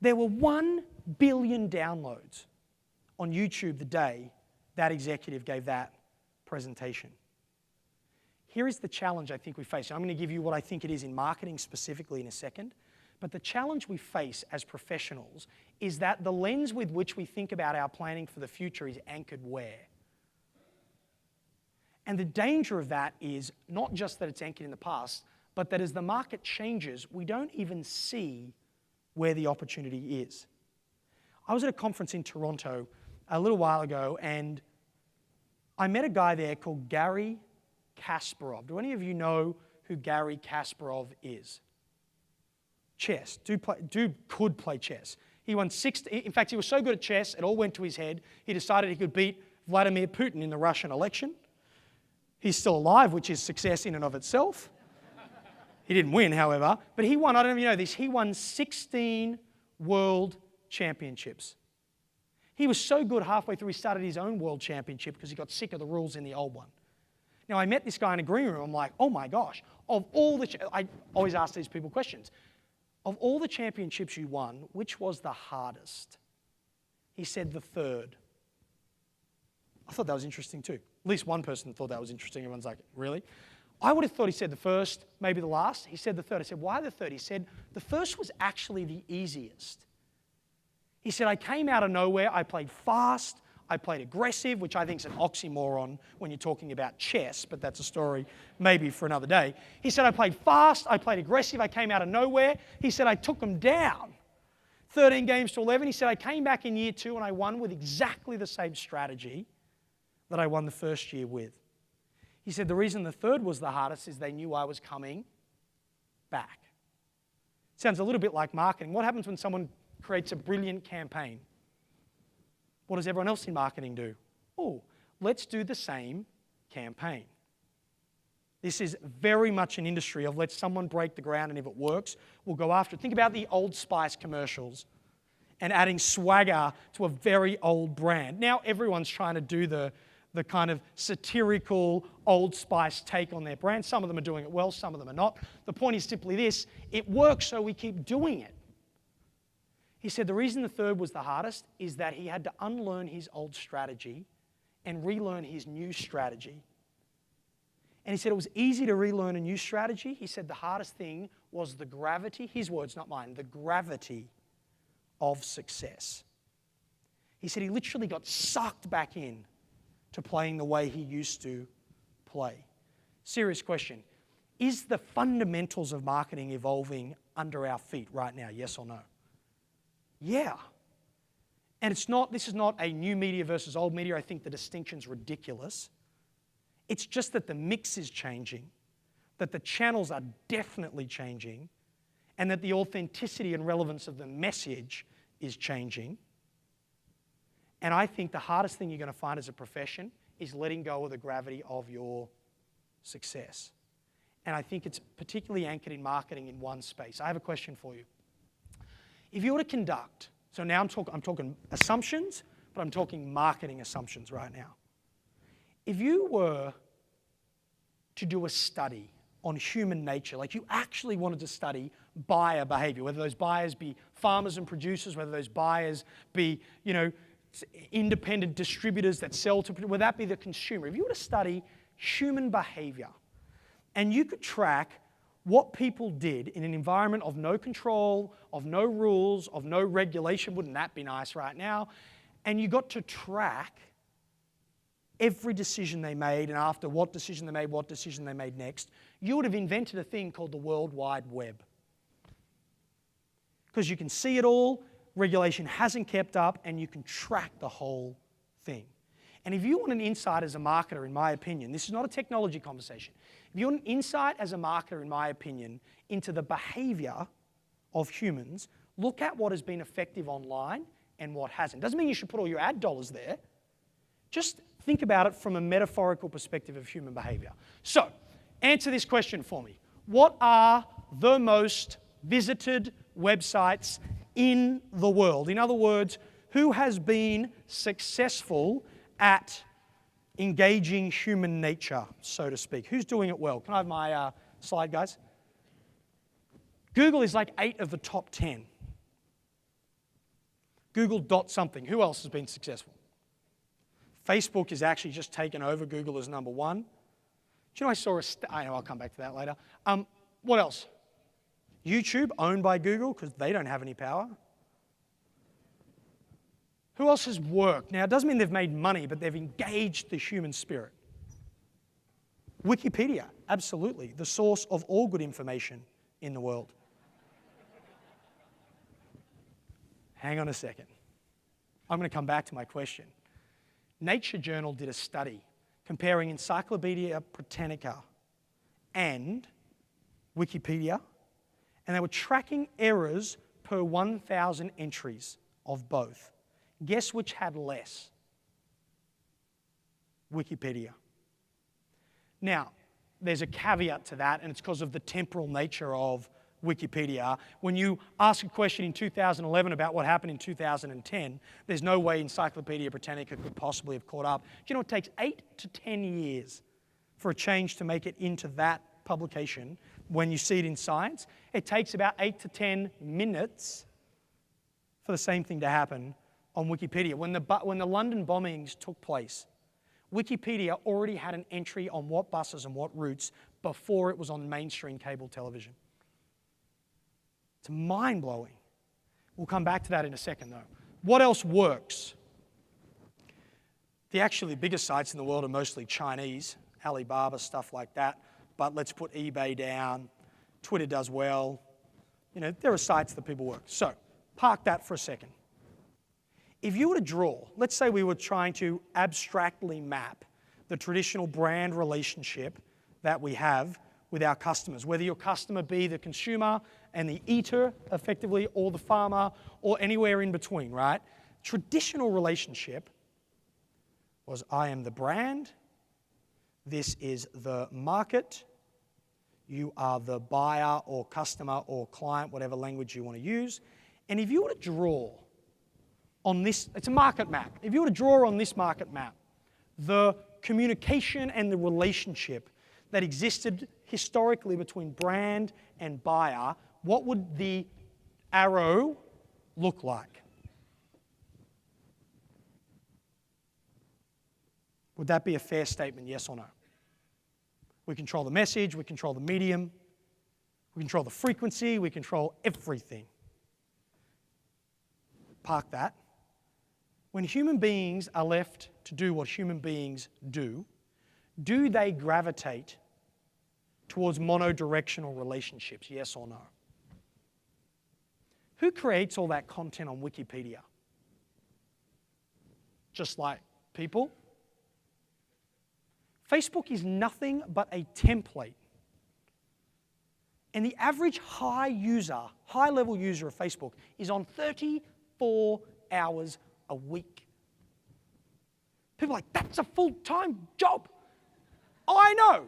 There were 1 billion downloads on YouTube the day that executive gave that presentation. Here is the challenge I think we face. I'm going to give you what I think it is in marketing specifically in a second. But the challenge we face as professionals is that the lens with which we think about our planning for the future is anchored where? And the danger of that is not just that it's anchored in the past, but that as the market changes, we don't even see where the opportunity is. I was at a conference in Toronto a little while ago, and I met a guy there called Gary Kasparov. Do any of you know who Gary Kasparov is? Chess. Dude could play chess. He won 6. In fact, he was so good at chess, it all went to his head. He decided he could beat Vladimir Putin in the Russian election. He's still alive, which is success in and of itself. He didn't win, however, but he won, I don't know if you know this, he won 16 world championships. He was so good halfway through, he started his own world championship because he got sick of the rules in the old one. Now, I met this guy in a green room. I'm like, oh my gosh, of all the, I always ask these people questions. Of all the championships you won, which was the hardest? He said the third. I thought that was interesting too. At least one person thought that was interesting. Everyone's like, really? I would have thought he said the first, maybe the last. He said the third. I said, why the third? He said, the first was actually the easiest. He said, I came out of nowhere. I played fast. I played aggressive, which I think is an oxymoron when you're talking about chess, but that's a story maybe for another day. He said, I played fast, I played aggressive, I came out of nowhere. He said, I took them down, 13 games to 11. He said, I came back in year 2 and I won with exactly the same strategy that I won the first year with. He said, the reason the third was the hardest is they knew I was coming back. Sounds a little bit like marketing. What happens when someone creates a brilliant campaign? What does everyone else in marketing do? Oh, let's do the same campaign. This is very much an industry of let someone break the ground, and if it works, we'll go after it. Think about the Old Spice commercials and adding swagger to a very old brand. Now everyone's trying to do the kind of satirical Old Spice take on their brand. Some of them are doing it well, some of them are not. The point is simply this, it works, so we keep doing it. He said the reason the third was the hardest is that he had to unlearn his old strategy and relearn his new strategy. And he said it was easy to relearn a new strategy. He said the hardest thing was the gravity, his words, not mine, the gravity of success. He said he literally got sucked back in to playing the way he used to play. Serious question. Is the fundamentals of marketing evolving under our feet right now, yes or no? Yeah. And this is not a new media versus old media. I think the distinction's ridiculous. It's just that the mix is changing, that the channels are definitely changing, and that the authenticity and relevance of the message is changing. And I think the hardest thing you're going to find as a profession is letting go of the gravity of your success. And I think it's particularly anchored in marketing in one space. I have a question for you. If you were to conduct, so now I'm talking assumptions, but I'm talking marketing assumptions right now. If you were to do a study on human nature, like you actually wanted to study buyer behavior, whether those buyers be farmers and producers, whether those buyers be, independent distributors that sell to, whether that be the consumer. If you were to study human behavior and you could track what people did in an environment of no control, of no rules, of no regulation, wouldn't that be nice right now? And you got to track every decision they made, and after what decision they made next, you would have invented a thing called the World Wide Web. Because you can see it all, regulation hasn't kept up, and you can track the whole thing. And if you want an insight as a marketer, in my opinion, this is not a technology conversation. If you want an insight as a marketer, in my opinion, into the behavior of humans, look at what has been effective online and what hasn't. Doesn't mean you should put all your ad dollars there. Just think about it from a metaphorical perspective of human behavior. So, answer this question for me. What are the most visited websites in the world? In other words, who has been successful at engaging human nature, so to speak? Who's doing it well? Can I have my slide, guys? Google is like 8 of the top 10. Google dot something. Who else has been successful? Facebook is actually just taken over Google as number 1. Do you know I saw I know I'll come back to that later. What else? YouTube, owned by Google, because they don't have any power. Who else has worked? Now, it doesn't mean they've made money, but they've engaged the human spirit. Wikipedia, absolutely, the source of all good information in the world. Hang on a second. I'm going to come back to my question. Nature Journal did a study comparing Encyclopedia Britannica and Wikipedia, and they were tracking errors per 1,000 entries of both. Guess which had less? Wikipedia. Now, there's a caveat to that, and it's because of the temporal nature of Wikipedia. When you ask a question in 2011 about what happened in 2010, there's no way Encyclopedia Britannica could possibly have caught up. Do you know it takes 8 to 10 years for a change to make it into that publication when you see it in Science? It takes about 8 to 10 minutes for the same thing to happen on Wikipedia. When the London bombings took place, Wikipedia already had an entry on what buses and what routes before it was on mainstream cable television. It's mind-blowing. We'll come back to that in a second, though. What else works? The actually biggest sites in the world are mostly Chinese, Alibaba, stuff like that. But let's put eBay down. Twitter does well. There are sites that people work. So, park that for a second. If you were to draw, let's say we were trying to abstractly map the traditional brand relationship that we have with our customers, whether your customer be the consumer and the eater, effectively, or the farmer, or anywhere in between, right? Traditional relationship was I am the brand, this is the market, you are the buyer or customer or client, whatever language you want to use. And if you were to draw on this, it's a market map. If you were to draw on this market map, the communication and the relationship that existed historically between brand and buyer, what would the arrow look like? Would that be a fair statement, yes or no? We control the message, we control the medium, we control the frequency, we control everything. Park that. When human beings are left to do what human beings do they gravitate towards monodirectional relationships, yes or no? Who creates all that content on Wikipedia? Just like people. Facebook is nothing but a template. And the average high-level user of Facebook is on 34 hours a week. People are like, that's a full-time job. I know.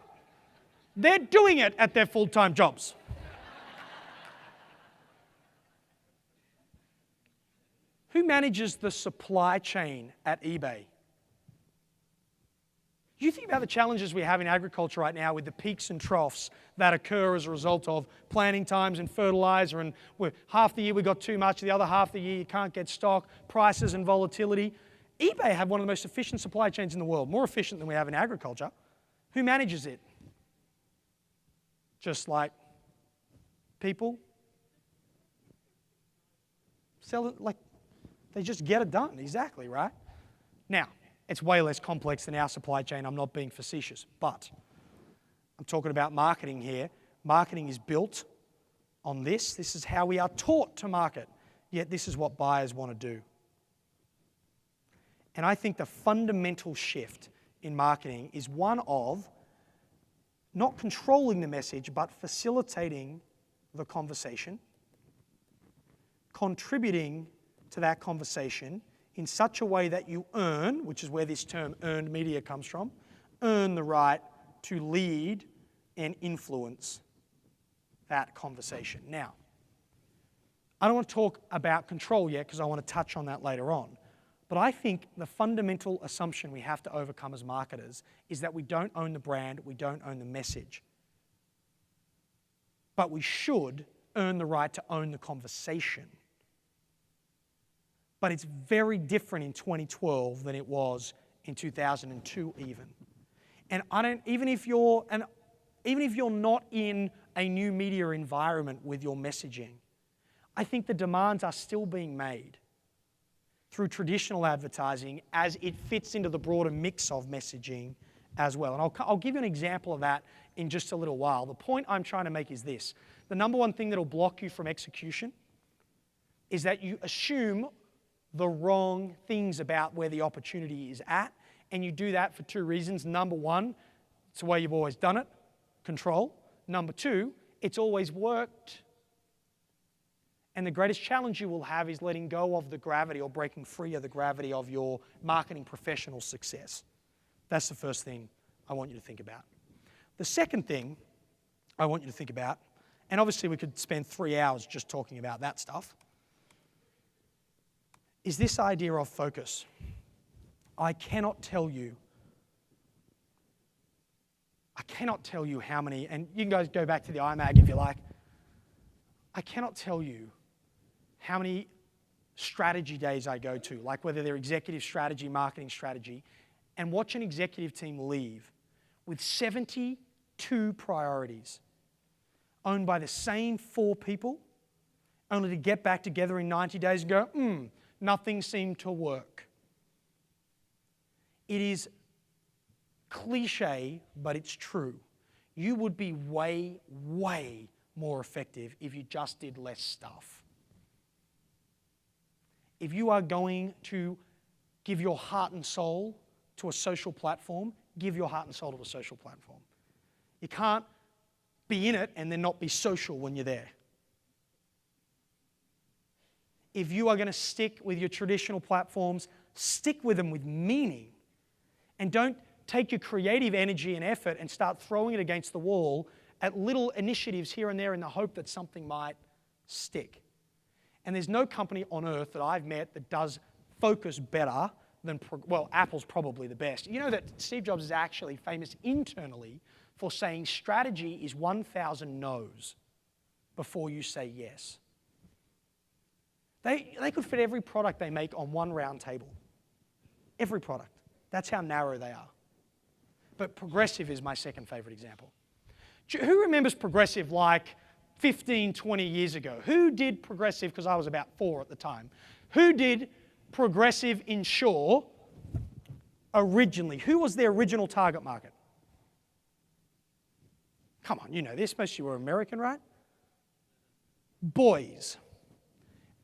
They're doing it at their full-time jobs. Who manages the supply chain at eBay? You think about the challenges we have in agriculture right now with the peaks and troughs that occur as a result of planting times and fertilizer, and half the year we got too much, the other half of the year you can't get stock, prices and volatility. eBay have one of the most efficient supply chains in the world, more efficient than we have in agriculture. Who manages it? Just like people. Sell it like they just get it done, exactly, right? Now, it's way less complex than our supply chain. I'm not being facetious, but I'm talking about marketing here. Marketing is built on this. This is how we are taught to market, yet this is what buyers want to do. And I think the fundamental shift in marketing is one of not controlling the message, but facilitating the conversation, contributing to that conversation in such a way that you earn, which is where this term earned media comes from, earn the right to lead and influence that conversation. Now, I don't want to talk about control yet because I want to touch on that later on. But I think the fundamental assumption we have to overcome as marketers is that we don't own the brand, we don't own the message. But we should earn the right to own the conversation. But it's very different in 2012 than it was in 2002 even. And even if you're not in a new media environment with your messaging, I think the demands are still being made through traditional advertising as it fits into the broader mix of messaging as well. And I'll give you an example of that in just a little while. The point I'm trying to make is this. The number one thing that will block you from execution is that you assume the wrong things about where the opportunity is at, and you do that for two reasons. Number one, it's the way you've always done it, control. Number two, it's always worked. And the greatest challenge you will have is letting go of the gravity or breaking free of the gravity of your marketing professional success. That's the first thing I want you to think about. The second thing I want you to think about, and obviously we could spend 3 hours just talking about that stuff, is this idea of focus. I cannot tell you how many, and you can guys go back to the iMag if you like, I cannot tell you how many strategy days I go to, like whether they're executive strategy, marketing strategy, and watch an executive team leave with 72 priorities owned by the same 4 people, only to get back together in 90 days and go, nothing seemed to work. It is cliche, but it's true. You would be way, way more effective if you just did less stuff. If you are going to give your heart and soul to a social platform, give your heart and soul to a social platform. You can't be in it and then not be social when you're there. If you are going to stick with your traditional platforms, stick with them with meaning. And don't take your creative energy and effort and start throwing it against the wall at little initiatives here and there in the hope that something might stick. And there's no company on earth that I've met that does focus better than, well, Apple's probably the best. You know that Steve Jobs is actually famous internally for saying strategy is 1,000 no's before you say yes. They could fit every product they make on one round table. Every product. That's how narrow they are. But Progressive is my second favorite example. Who remembers Progressive like 15, 20 years ago? Who did Progressive, because I was about 4 at the time, who did Progressive insure originally? Who was their original target market? Come on, you know this. Most of you were American, right? Boys.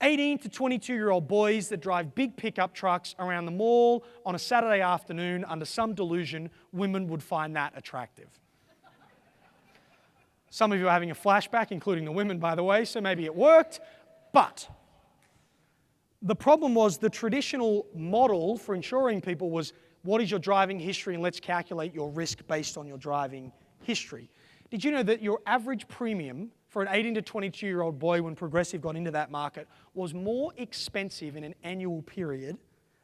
18 to 22-year-old boys that drive big pickup trucks around the mall on a Saturday afternoon under some delusion women would find that attractive. Some of you are having a flashback, including the women, by the way, so maybe it worked. But the problem was the traditional model for insuring people was, what is your driving history, and let's calculate your risk based on your driving history. Did you know that your average premium for an 18 to 22-year-old boy when Progressive got into that market was more expensive in an annual period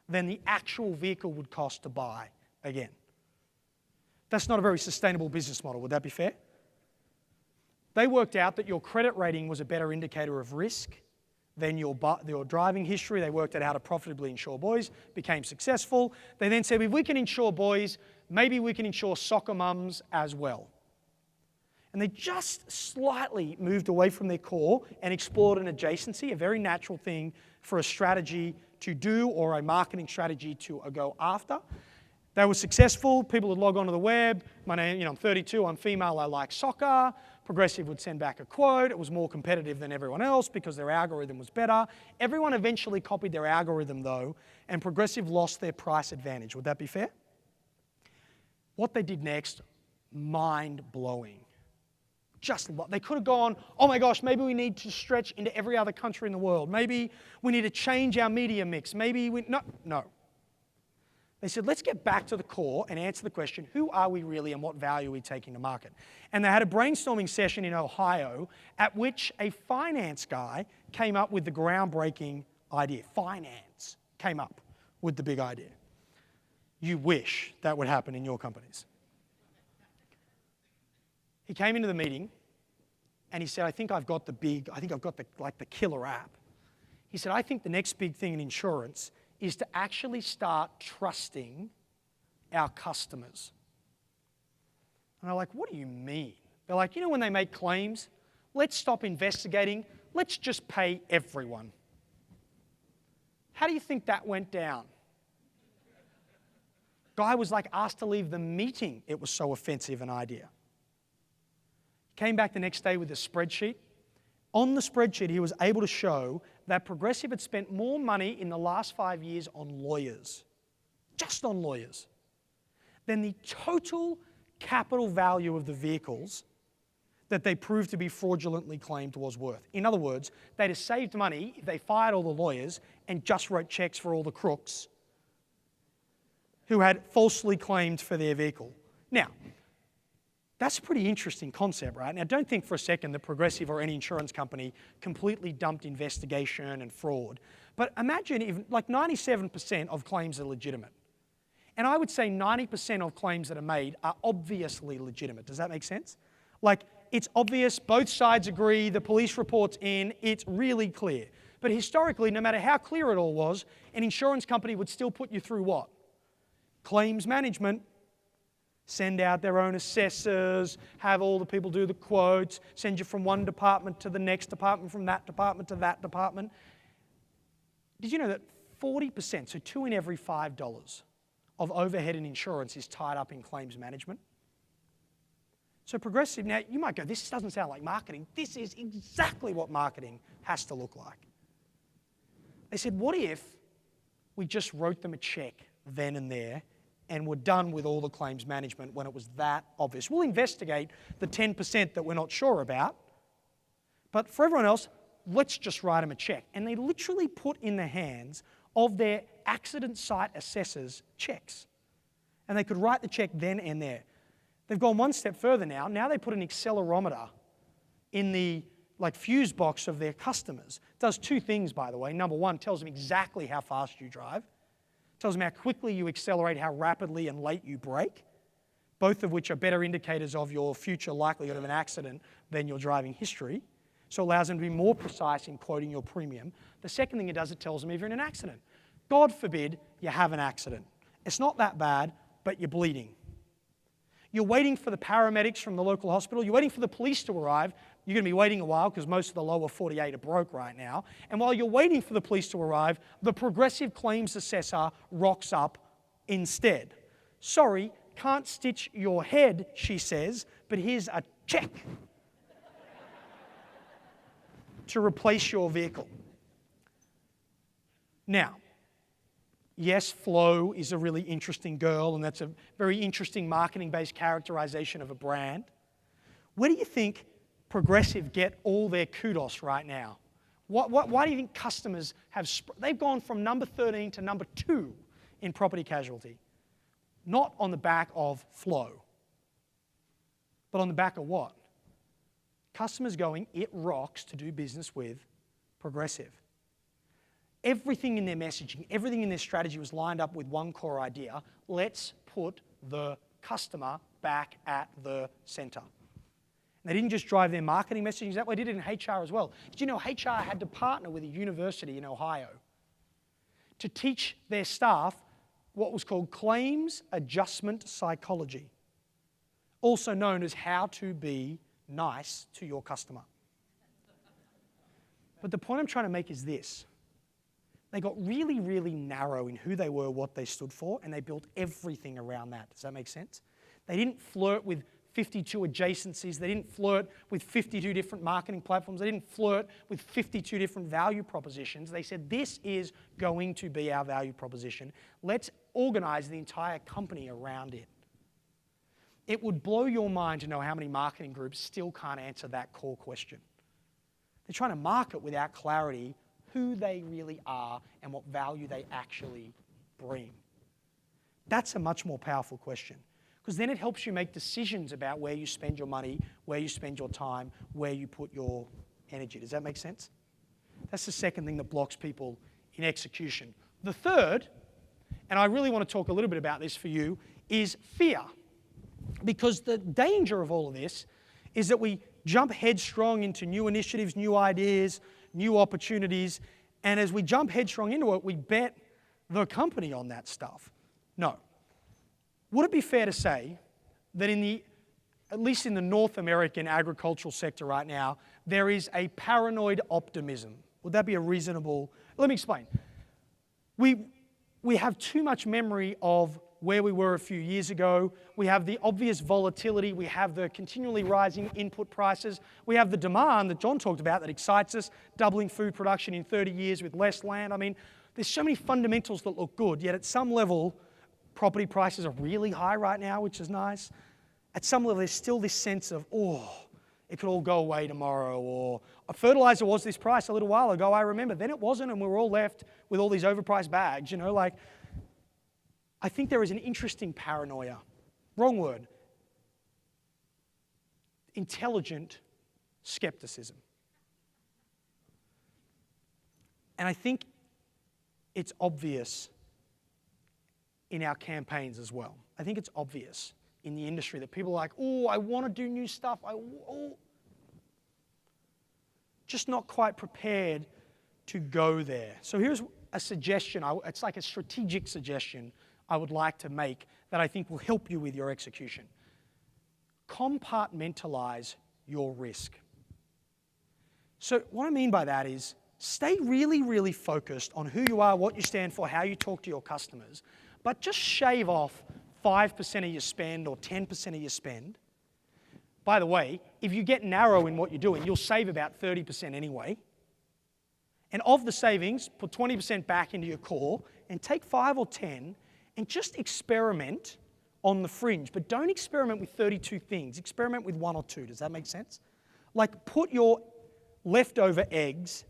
than the actual vehicle would cost to buy again? That's not a very sustainable business model. Would that be fair? They worked out that your credit rating was a better indicator of risk than your driving history. They worked out how to profitably insure boys, became successful. They then said, if we can insure boys, maybe we can insure soccer mums as well. And they just slightly moved away from their core and explored an adjacency, a very natural thing for a strategy to do or a marketing strategy to go after. They were successful. People would log onto the web. My name, I'm 32, I'm female, I like soccer. Progressive would send back a quote. It was more competitive than everyone else because their algorithm was better. Everyone eventually copied their algorithm though, and Progressive lost their price advantage. Would that be fair? What they did next, mind-blowing. They could have gone, oh my gosh, maybe we need to stretch into every other country in the world. Maybe we need to change our media mix. No. They said, let's get back to the core and answer the question, who are we really and what value are we taking to market? And they had a brainstorming session in Ohio at which a finance guy came up with the groundbreaking idea. Finance came up with the big idea. You wish that would happen in your companies. He came into the meeting and he said, I think I've got the killer app. He said, I think the next big thing in insurance is to actually start trusting our customers. And I'm like, what do you mean? They're like, when they make claims, let's stop investigating, let's just pay everyone. How do you think that went down? Guy was asked to leave the meeting. It was so offensive an idea. Came back the next day with a spreadsheet. On the spreadsheet, he was able to show that Progressive had spent more money in the last 5 years on lawyers, just on lawyers, than the total capital value of the vehicles that they proved to be fraudulently claimed was worth. In other words, they'd have saved money if they fired all the lawyers and just wrote checks for all the crooks who had falsely claimed for their vehicle. Now, that's a pretty interesting concept, right? Now, don't think for a second that Progressive or any insurance company completely dumped investigation and fraud. But imagine if 97% of claims are legitimate. And I would say 90% of claims that are made are obviously legitimate. Does that make sense? It's obvious, both sides agree, the police report's in, it's really clear. But historically, no matter how clear it all was, an insurance company would still put you through what? Claims management. Send out their own assessors, have all the people do the quotes, send you from one department to the next department, from that department to that department. Did you know that 40%, so 2 in every $5 of overhead in insurance is tied up in claims management? So Progressive, now you might go, this doesn't sound like marketing. This is exactly what marketing has to look like. They said, what if we just wrote them a check then and there and we're done with all the claims management when it was that obvious? We'll investigate the 10% that we're not sure about, but for everyone else, let's just write them a check. And they literally put in the hands of their accident site assessors checks. And they could write the check then and there. They've gone one step further now. Now they put an accelerometer in the fuse box of their customers. It does 2 things, by the way. Number 1, tells them exactly how fast you drive. Tells them how quickly you accelerate, how rapidly and late you brake, both of which are better indicators of your future likelihood of an accident than your driving history. So it allows them to be more precise in quoting your premium. The second thing it does, it tells them if you're in an accident. God forbid you have an accident. It's not that bad, but you're bleeding. You're waiting for the paramedics from the local hospital. You're waiting for the police to arrive. You're going to be waiting a while because most of the lower 48 are broke right now. And while you're waiting for the police to arrive, the Progressive claims assessor rocks up instead. Sorry, can't stitch your head, she says, but here's a check to replace your vehicle. Now, yes, Flo is a really interesting girl, and that's a very interesting marketing-based characterization of a brand. Where do you think Progressive get all their kudos right now? Why do you think customers have... They've gone from number 13 to number 2 in property casualty. Not on the back of Flo, but on the back of what? Customers going, it rocks to do business with Progressive. Everything in their messaging, everything in their strategy was lined up with one core idea. Let's put the customer back at the center. They didn't just drive their marketing messaging that way, they did it in HR as well. Did you know HR had to partner with a university in Ohio to teach their staff what was called claims adjustment psychology, also known as how to be nice to your customer. But the point I'm trying to make is this. They got really, really narrow in who they were, what they stood for, and they built everything around that. Does that make sense? They didn't flirt with 52 adjacencies. They didn't flirt with 52 different marketing platforms. They didn't flirt with 52 different value propositions. They said, this is going to be our value proposition. Let's organize the entire company around it. It would blow your mind to know how many marketing groups still can't answer that core question. They're trying to market without clarity who they really are and what value they actually bring. That's a much more powerful question, because then it helps you make decisions about where you spend your money, where you spend your time, where you put your energy. Does that make sense? That's the second thing that blocks people in execution. The third, and I really want to talk a little bit about this for you, is fear. Because the danger of all of this is that we jump headstrong into new initiatives, new ideas, new opportunities, and as we jump headstrong into it, we bet the company on that stuff. No. Would it be fair to say that at least in the North American agricultural sector right now, there is a paranoid optimism? Would that be a reasonable... Let me explain. We have too much memory of where we were a few years ago. We have the obvious volatility. We have the continually rising input prices. We have the demand that John talked about that excites us, doubling food production in 30 years with less land. I mean, there's so many fundamentals that look good, yet at some level, property prices are really high right now, which is nice. At some level, there's still this sense of, oh, it could all go away tomorrow, or fertilizer was this price a little while ago, I remember. Then it wasn't, and we were all left with all these overpriced bags, you know, like... I think there is an interesting paranoia. Wrong word. Intelligent skepticism. And I think it's obvious in our campaigns as well. I think it's obvious in the industry that people are like, oh, I want to do new stuff. Just not quite prepared to go there. So here's a suggestion. It's like a strategic suggestion I would like to make that I think will help you with your execution. Compartmentalize your risk. So what I mean by that is stay really, really focused on who you are, what you stand for, how you talk to your customers, but just shave off 5% of your spend or 10% of your spend. By the way, if you get narrow in what you're doing, you'll save about 30% anyway. And of the savings, put 20% back into your core and take 5 or 10 and just experiment on the fringe. But don't experiment with 32 things. Experiment with 1 or 2. Does that make sense? Like put your leftover eggs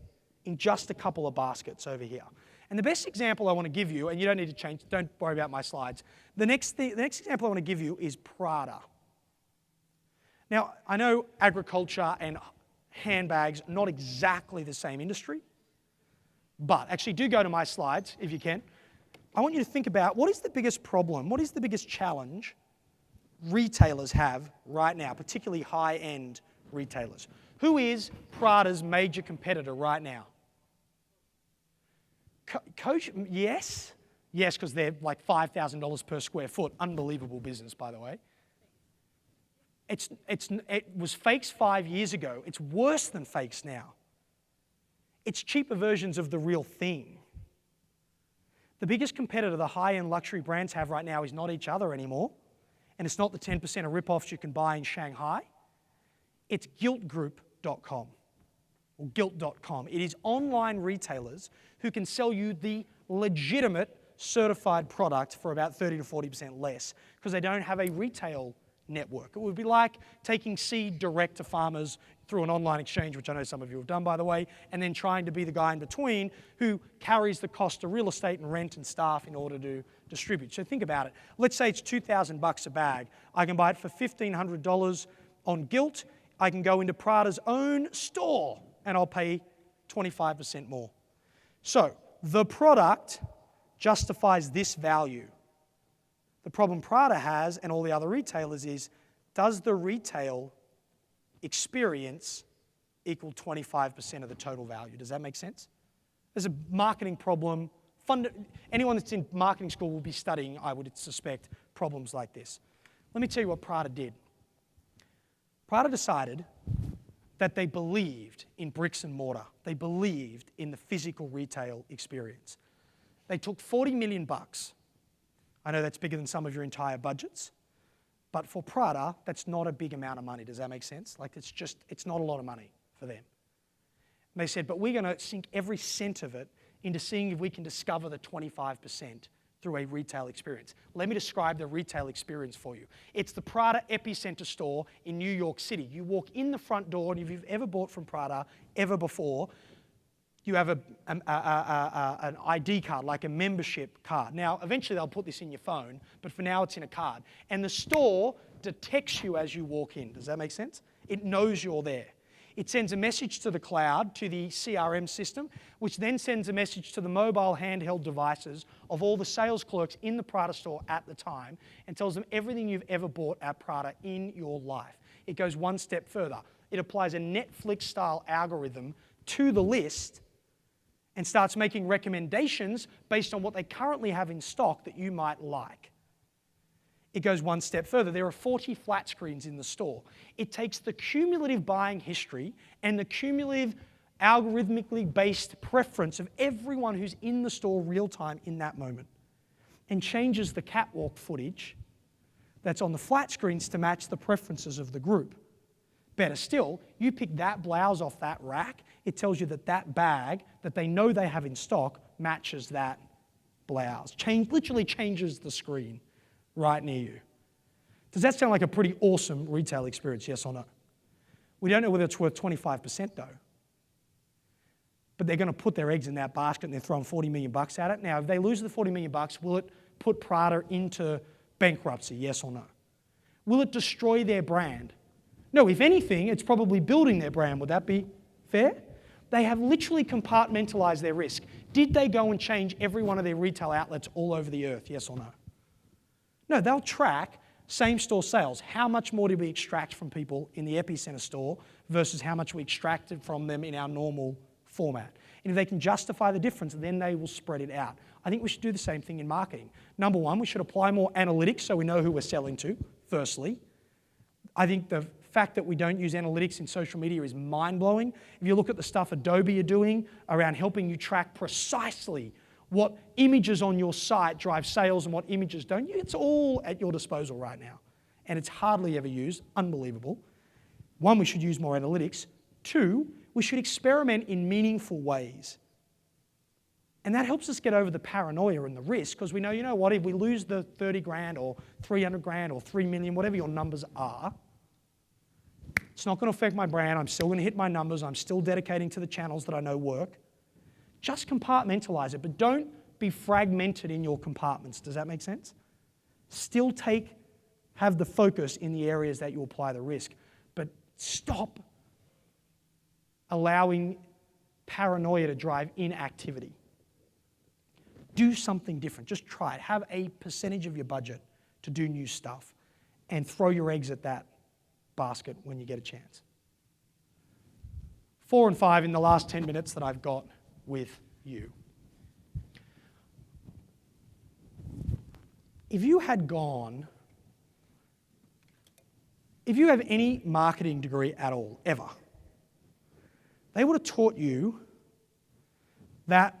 in just a couple of baskets over here. And the best example I want to give you, and you don't need to change, don't worry about my slides. The next example I want to give you is Prada. Now, I know agriculture and handbags, not exactly the same industry, but actually do go to my slides if you can. I want you to think about what is the biggest problem, what is the biggest challenge retailers have right now, particularly high-end retailers. Who is Prada's major competitor right now? Coach, yes. Yes, because they're like $5,000 per square foot. Unbelievable business, by the way. It was fakes 5 years ago. It's worse than fakes now. It's cheaper versions of the real thing. The biggest competitor the high-end luxury brands have right now is not each other anymore, and it's not the 10% of rip-offs you can buy in Shanghai. It's guiltgroup.com. or gilt.com. It is online retailers who can sell you the legitimate certified product for about 30 to 40% less because they don't have a retail network. It would be like taking seed direct to farmers through an online exchange, which I know some of you have done, by the way, and then trying to be the guy in between who carries the cost of real estate and rent and staff in order to distribute. So think about it. Let's say it's $2,000 a bag. I can buy it for $1,500 on Gilt. I can go into Prada's own store and I'll pay 25% more. So the product justifies this value. The problem Prada has and all the other retailers is, does the retail experience equal 25% of the total value? Does that make sense? There's a marketing problem. Anyone that's in marketing school will be studying, I would suspect, problems like this. Let me tell you what Prada did. Prada decided that they believed in bricks and mortar. They believed in the physical retail experience. They took $40 million. I know that's bigger than some of your entire budgets, but for Prada, that's not a big amount of money. Does that make sense? Like it's not a lot of money for them. And they said, but we're going to sink every cent of it into seeing if we can discover the 25% through a retail experience. Let me describe the retail experience for you. It's the Prada Epicenter store in New York City. You walk in the front door, and if you've ever bought from Prada ever before, you have an ID card, like a membership card. Now, eventually they'll put this in your phone, but for now it's in a card. And the store detects you as you walk in. Does that make sense? It knows you're there. It sends a message to the cloud, to the CRM system, which then sends a message to the mobile handheld devices of all the sales clerks in the Prada store at the time and tells them everything you've ever bought at Prada in your life. It goes one step further. It applies a Netflix-style algorithm to the list and starts making recommendations based on what they currently have in stock that you might like. It goes one step further. There are 40 flat screens in the store. It takes the cumulative buying history and the cumulative algorithmically based preference of everyone who's in the store real time in that moment and changes the catwalk footage that's on the flat screens to match the preferences of the group. Better still, you pick that blouse off that rack, it tells you that that bag that they know they have in stock matches that blouse. Literally changes the screen right near you. Does that sound like a pretty awesome retail experience, yes or no? We don't know whether it's worth 25% though. But they're going to put their eggs in that basket and they're throwing $40 million at it. Now, if they lose the $40 million, will it put Prada into bankruptcy, yes or no? Will it destroy their brand? No, if anything, it's probably building their brand. Would that be fair? They have literally compartmentalized their risk. Did they go and change every one of their retail outlets all over the earth, yes or no? No, they'll track same-store sales. How much more did we extract from people in the Epicenter store versus how much we extracted from them in our normal format? And if they can justify the difference, then they will spread it out. I think we should do the same thing in marketing. Number one, we should apply more analytics so we know who we're selling to, firstly. I think the fact that we don't use analytics in social media is mind-blowing. If you look at the stuff Adobe are doing around helping you track precisely what images on your site drive sales and what images don't, it's all at your disposal right now. And it's hardly ever used. Unbelievable. One, we should use more analytics. Two, we should experiment in meaningful ways. And that helps us get over the paranoia and the risk because we know, you know what, if we lose the 30 grand or 300 grand or 3 million, whatever your numbers are, it's not going to affect my brand. I'm still going to hit my numbers. I'm still dedicating to the channels that I know work. Just compartmentalize it, but don't be fragmented in your compartments. Does that make sense? Still have the focus in the areas that you apply the risk, but stop allowing paranoia to drive inactivity. Do something different. Just try it. Have a percentage of your budget to do new stuff and throw your eggs at that basket when you get a chance. 4 and 5 in the last 10 minutes that I've got with you. If you have any marketing degree at all, ever, they would have taught you that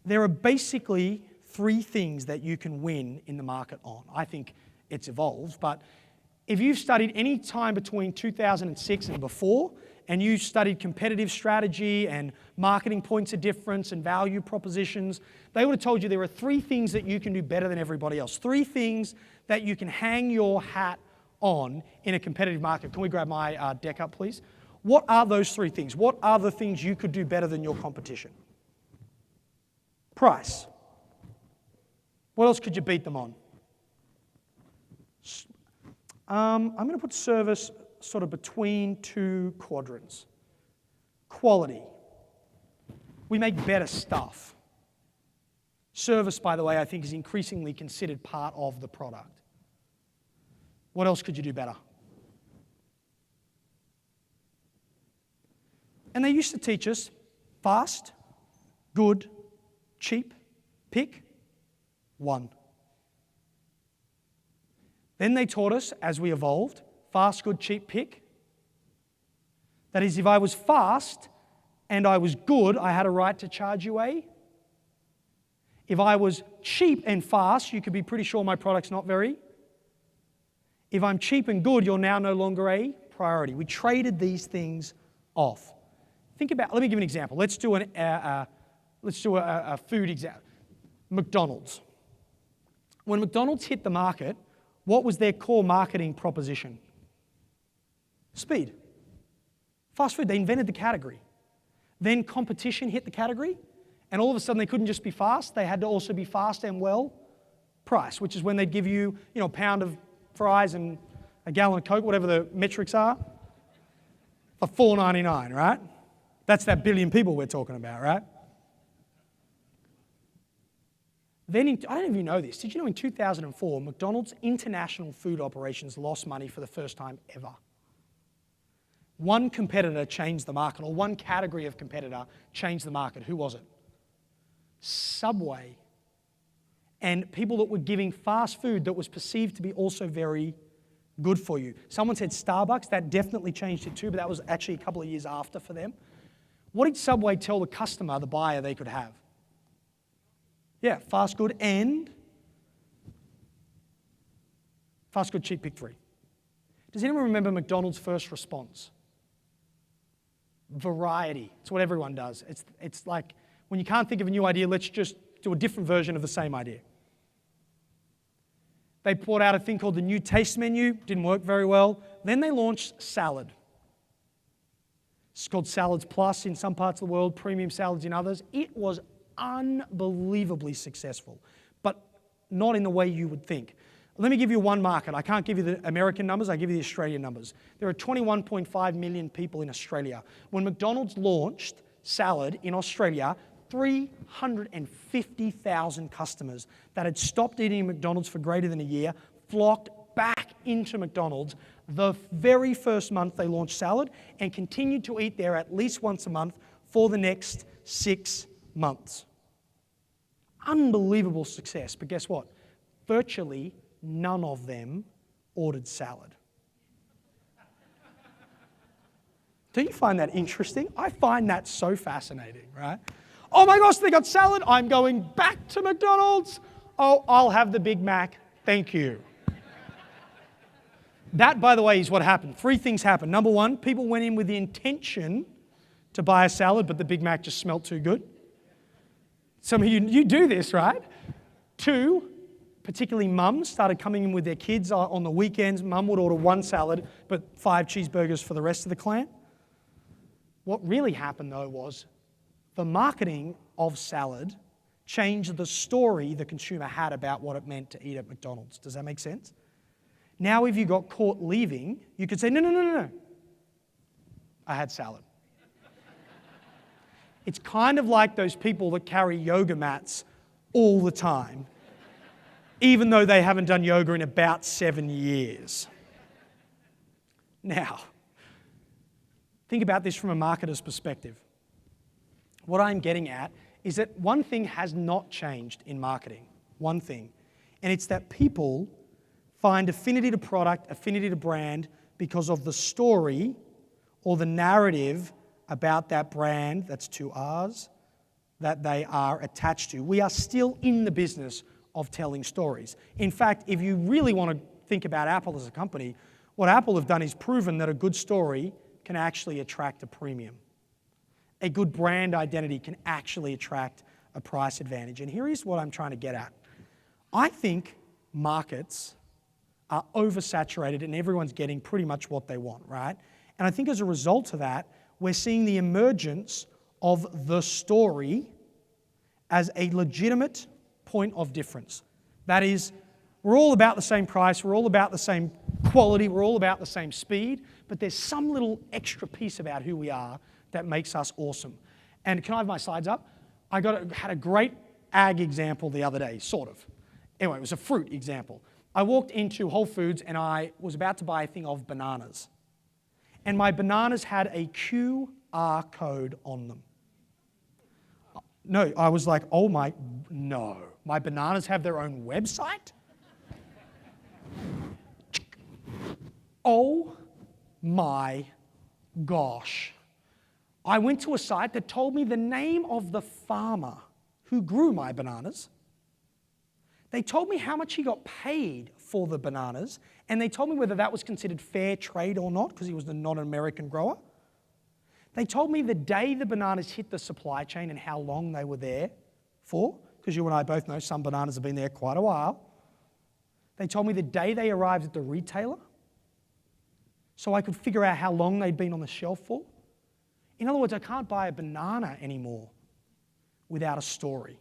there are basically 3 things that you can win in the market on. I think it's evolved, but if you've studied any time between 2006 and before, and you studied competitive strategy and marketing points of difference and value propositions, they would have told you there are 3 things that you can do better than everybody else. 3 things that you can hang your hat on in a competitive market. Can we grab my deck up, please? What are those 3 things? What are the things you could do better than your competition? Price. What else could you beat them on? I'm going to put service sort of between 2 quadrants. Quality. We make better stuff. Service, by the way, I think is increasingly considered part of the product. What else could you do better? And they used to teach us fast, good, cheap, pick 1. Then they taught us, as we evolved, fast, good, cheap, pick. That is, if I was fast and I was good, I had a right to charge you a. If I was cheap and fast, you could be pretty sure my product's not very. If I'm cheap and good, you're now no longer a priority. We traded these things off. Think about, let me give you an example. Let's do a food example. McDonald's. When McDonald's hit the market, what was their core marketing proposition? Speed. Fast food, they invented the category. Then competition hit the category, and all of a sudden they couldn't just be fast, they had to also be fast and well priced, which is when they'd give you, a pound of fries and a gallon of Coke, whatever the metrics are, for $4.99, right? That's that billion people we're talking about, right? Then, I don't know if you know this, did you know in 2004, McDonald's international food operations lost money for the first time ever? One competitor changed the market, or one category of competitor changed the market. Who was it? Subway. And people that were giving fast food that was perceived to be also very good for you. Someone said Starbucks, that definitely changed it too, but that was actually a couple of years after for them. What did Subway tell the customer, the buyer, they could have? Yeah, fast, good, and fast, good, cheap, pick 3. Does anyone remember McDonald's first response? Variety. It's what everyone does. It's like when you can't think of a new idea, let's just do a different version of the same idea. They brought out a thing called the new taste menu. Didn't work very well. Then they launched salad. It's called Salads Plus in some parts of the world, premium salads in others. It was unbelievably successful, but not in the way you would think. Let me give you one market. I can't give you the American numbers, I give you the Australian numbers. There are 21.5 million people in Australia. When McDonald's launched salad in Australia, 350,000 customers that had stopped eating McDonald's for greater than a year flocked back into McDonald's the very first month they launched salad and continued to eat there at least once a month for the next 6 months. Unbelievable success, but guess what? Virtually none of them ordered salad. Do you find that interesting? I find that so fascinating, right? Oh my gosh, they got salad. I'm going back to McDonald's. Oh, I'll have the Big Mac. Thank you. That, by the way, is what happened. 3 things happened. Number 1, people went in with the intention to buy a salad, but the Big Mac just smelled too good. Some of you do this, right? 2, particularly mums started coming in with their kids on the weekends. Mum would order 1 salad, but 5 cheeseburgers for the rest of the clan. What really happened, though, was the marketing of salad changed the story the consumer had about what it meant to eat at McDonald's. Does that make sense? Now, if you got caught leaving, you could say, no. I had salad. It's kind of like those people that carry yoga mats all the time, even though they haven't done yoga in about 7 years. Now, think about this from a marketer's perspective. What I'm getting at is that one thing has not changed in marketing, one thing, and it's that people find affinity to product, affinity to brand because of the story or the narrative about that brand, that's 2 R's, that they are attached to. We are still in the business of telling stories. In fact, if you really want to think about Apple as a company, what Apple have done is proven that a good story can actually attract a premium. A good brand identity can actually attract a price advantage. And here is what I'm trying to get at. I think markets are oversaturated and everyone's getting pretty much what they want, right? And I think as a result of that, we're seeing the emergence of the story as a legitimate point of difference. That is, we're all about the same price, we're all about the same quality, we're all about the same speed, but there's some little extra piece about who we are that makes us awesome. And can I have my slides up? I had a great ag example the other day, sort of. Anyway, it was a fruit example. I walked into Whole Foods and I was about to buy a thing of bananas. And my bananas had a QR code on them. No, I was like, oh my, no. My bananas have their own website? Oh my gosh. I went to a site that told me the name of the farmer who grew my bananas. They told me how much he got paid for the bananas, and they told me whether that was considered fair trade or not, because he was not an American grower. They told me the day the bananas hit the supply chain and how long they were there for, because you and I both know some bananas have been there quite a while. They told me the day they arrived at the retailer, so I could figure out how long they'd been on the shelf for. In other words, I can't buy a banana anymore without a story.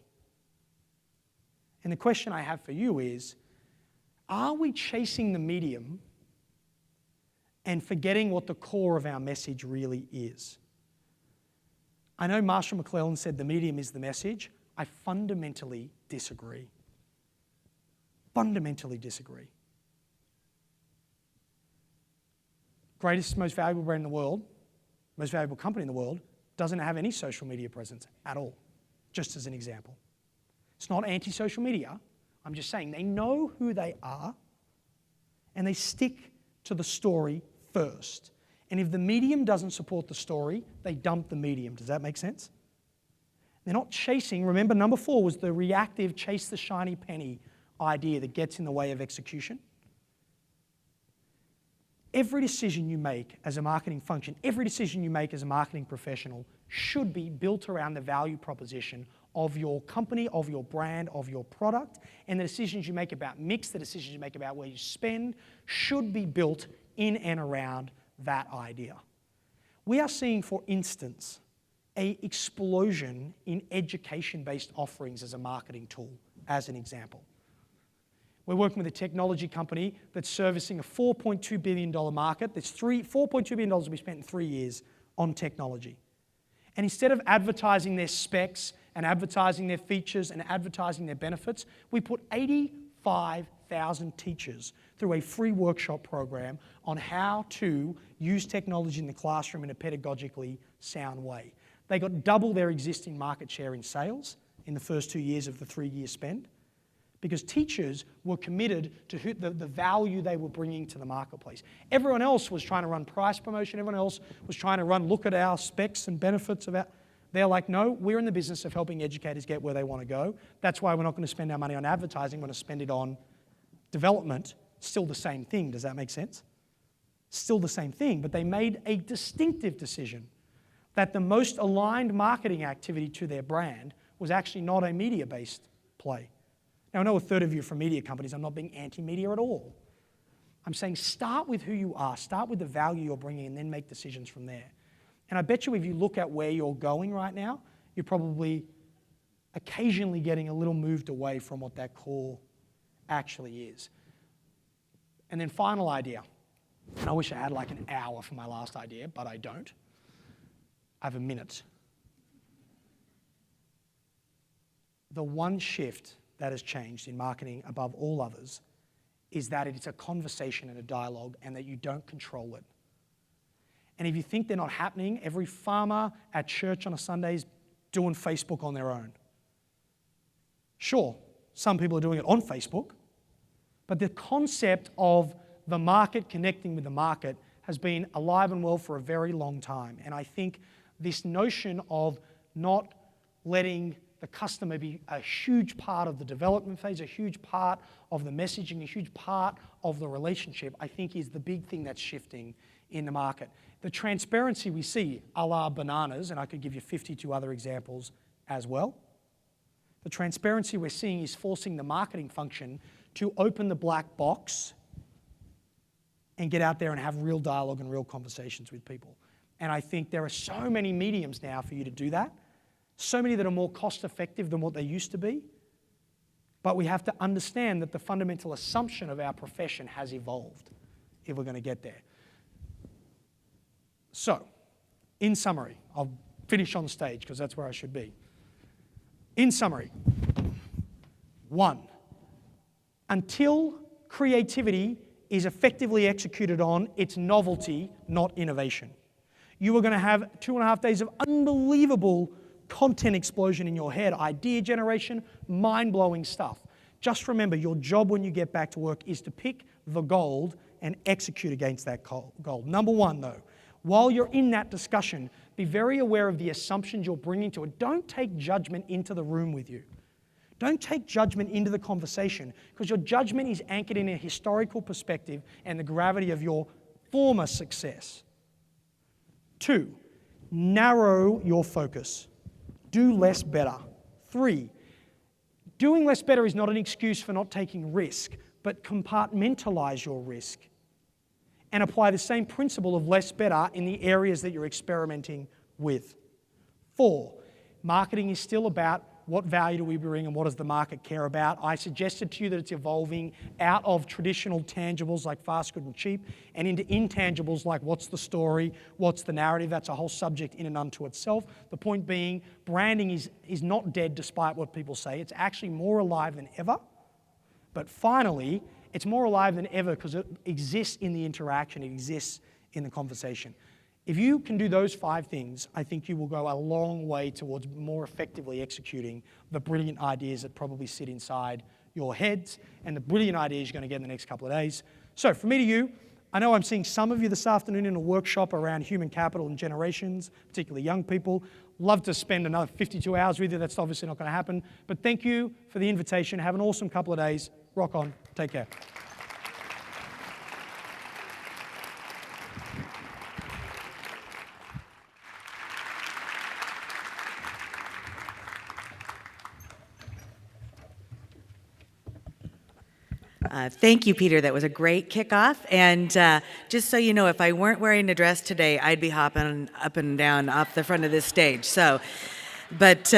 And the question I have for you is, are we chasing the medium and forgetting what the core of our message really is? I know Marshall McClellan said the medium is the message. I fundamentally disagree. Fundamentally disagree. Greatest, most valuable brand in the world, most valuable company in the world, doesn't have any social media presence at all, just as an example. It's not anti-social media. I'm just saying they know who they are and they stick to the story first. And if the medium doesn't support the story, they dump the medium. Does that make sense? They're not chasing. Remember, number 4 was the reactive chase the shiny penny idea that gets in the way of execution. Every decision you make as a marketing function, every decision you make as a marketing professional should be built around the value proposition of your company, of your brand, of your product, and the decisions you make about mix, the decisions you make about where you spend, should be built in and around that idea. We are seeing, for instance, an explosion in education-based offerings as a marketing tool, as an example. We're working with a technology company that's servicing a $4.2 billion market. There's $4.2 billion to be spent in 3 years on technology. And instead of advertising their specs and advertising their features and advertising their benefits, we put 85,000 teachers through a free workshop program on how to use technology in the classroom in a pedagogically sound way. They got double their existing market share in sales in the first 2 years of the 3-year spend, because teachers were committed to the value they were bringing to the marketplace. Everyone else was trying to run price promotion. Everyone else was trying to look at our specs and benefits. They're like, no, we're in the business of helping educators get where they want to go. That's why we're not going to spend our money on advertising. We're going to spend it on development. Still the same thing. Does that make sense? Still the same thing, but they made a distinctive decision that the most aligned marketing activity to their brand was actually not a media-based play. Now, I know a third of you are from media companies. I'm not being anti-media at all. I'm saying start with who you are. Start with the value you're bringing and then make decisions from there. And I bet you if you look at where you're going right now, you're probably occasionally getting a little moved away from what that core actually is. And then final idea. And I wish I had like an hour for my last idea, but I don't. I have a minute. The one shift that has changed in marketing above all others is that it's a conversation and a dialogue and that you don't control it. And if you think they're not happening, every farmer at church on a Sunday is doing Facebook on their own. Sure, some people are doing it on Facebook, but the concept of the market connecting with the market has been alive and well for a very long time. And I think this notion of not letting the customer be a huge part of the development phase, a huge part of the messaging, a huge part of the relationship, I think is the big thing that's shifting in the market. The transparency we see, a la bananas, and I could give you 52 other examples as well. The transparency we're seeing is forcing the marketing function to open the black box and get out there and have real dialogue and real conversations with people. And I think there are so many mediums now for you to do that, so many that are more cost-effective than what they used to be. But we have to understand that the fundamental assumption of our profession has evolved if we're going to get there. So, in summary, I'll finish on stage because that's where I should be. In summary, 1, until creativity is effectively executed on, it's novelty, not innovation. You are going to have 2.5 days of unbelievable content explosion in your head, idea generation, mind-blowing stuff. Just remember, your job when you get back to work is to pick the gold and execute against that gold. Number 1, though, while you're in that discussion, be very aware of the assumptions you're bringing to it. Don't take judgment into the room with you. Don't take judgment into the conversation, because your judgment is anchored in a historical perspective and the gravity of your former success. 2, narrow your focus. Do less better. 3, doing less better is not an excuse for not taking risk, but compartmentalize your risk and apply the same principle of less better in the areas that you're experimenting with. 4, marketing is still about what value do we bring and what does the market care about. I suggested to you that it's evolving out of traditional tangibles like fast, good, and cheap and into intangibles like what's the story, what's the narrative. That's a whole subject in and unto itself. The point being, branding is not dead despite what people say. It's actually more alive than ever. But finally, it's more alive than ever because it exists in the interaction, it exists in the conversation. If you can do those 5 things, I think you will go a long way towards more effectively executing the brilliant ideas that probably sit inside your heads and the brilliant ideas you're going to get in the next couple of days. So from me to you, I know I'm seeing some of you this afternoon in a workshop around human capital and generations, particularly young people. Love to spend another 52 hours with you. That's obviously not going to happen. But thank you for the invitation. Have an awesome couple of days. Rock on. Take care. Thank you, Peter. That was a great kickoff. And just so you know, if I weren't wearing a dress today, I'd be hopping up and down off the front of this stage. So, but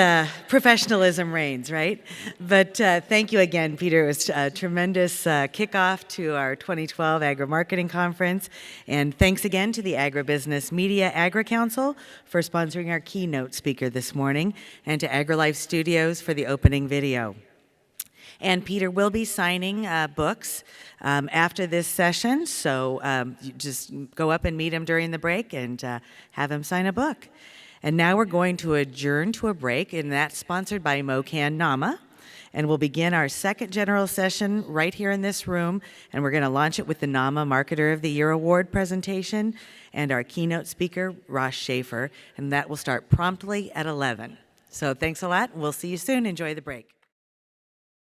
professionalism reigns, right? But thank you again, Peter. It was a tremendous kickoff to our 2012 Agri-Marketing Conference. And thanks again to the Agribusiness Media Agri-Council for sponsoring our keynote speaker this morning, and to AgriLife Studios for the opening video. And Peter will be signing books after this session, so you just go up and meet him during the break and have him sign a book. And now we're going to adjourn to a break, and that's sponsored by MoCan Nama. And we'll begin our second general session right here in this room, and we're going to launch it with the NAMA Marketer of the Year Award presentation and our keynote speaker, Ross Schaefer, and that will start promptly at 11. So thanks a lot. We'll see you soon. Enjoy the break.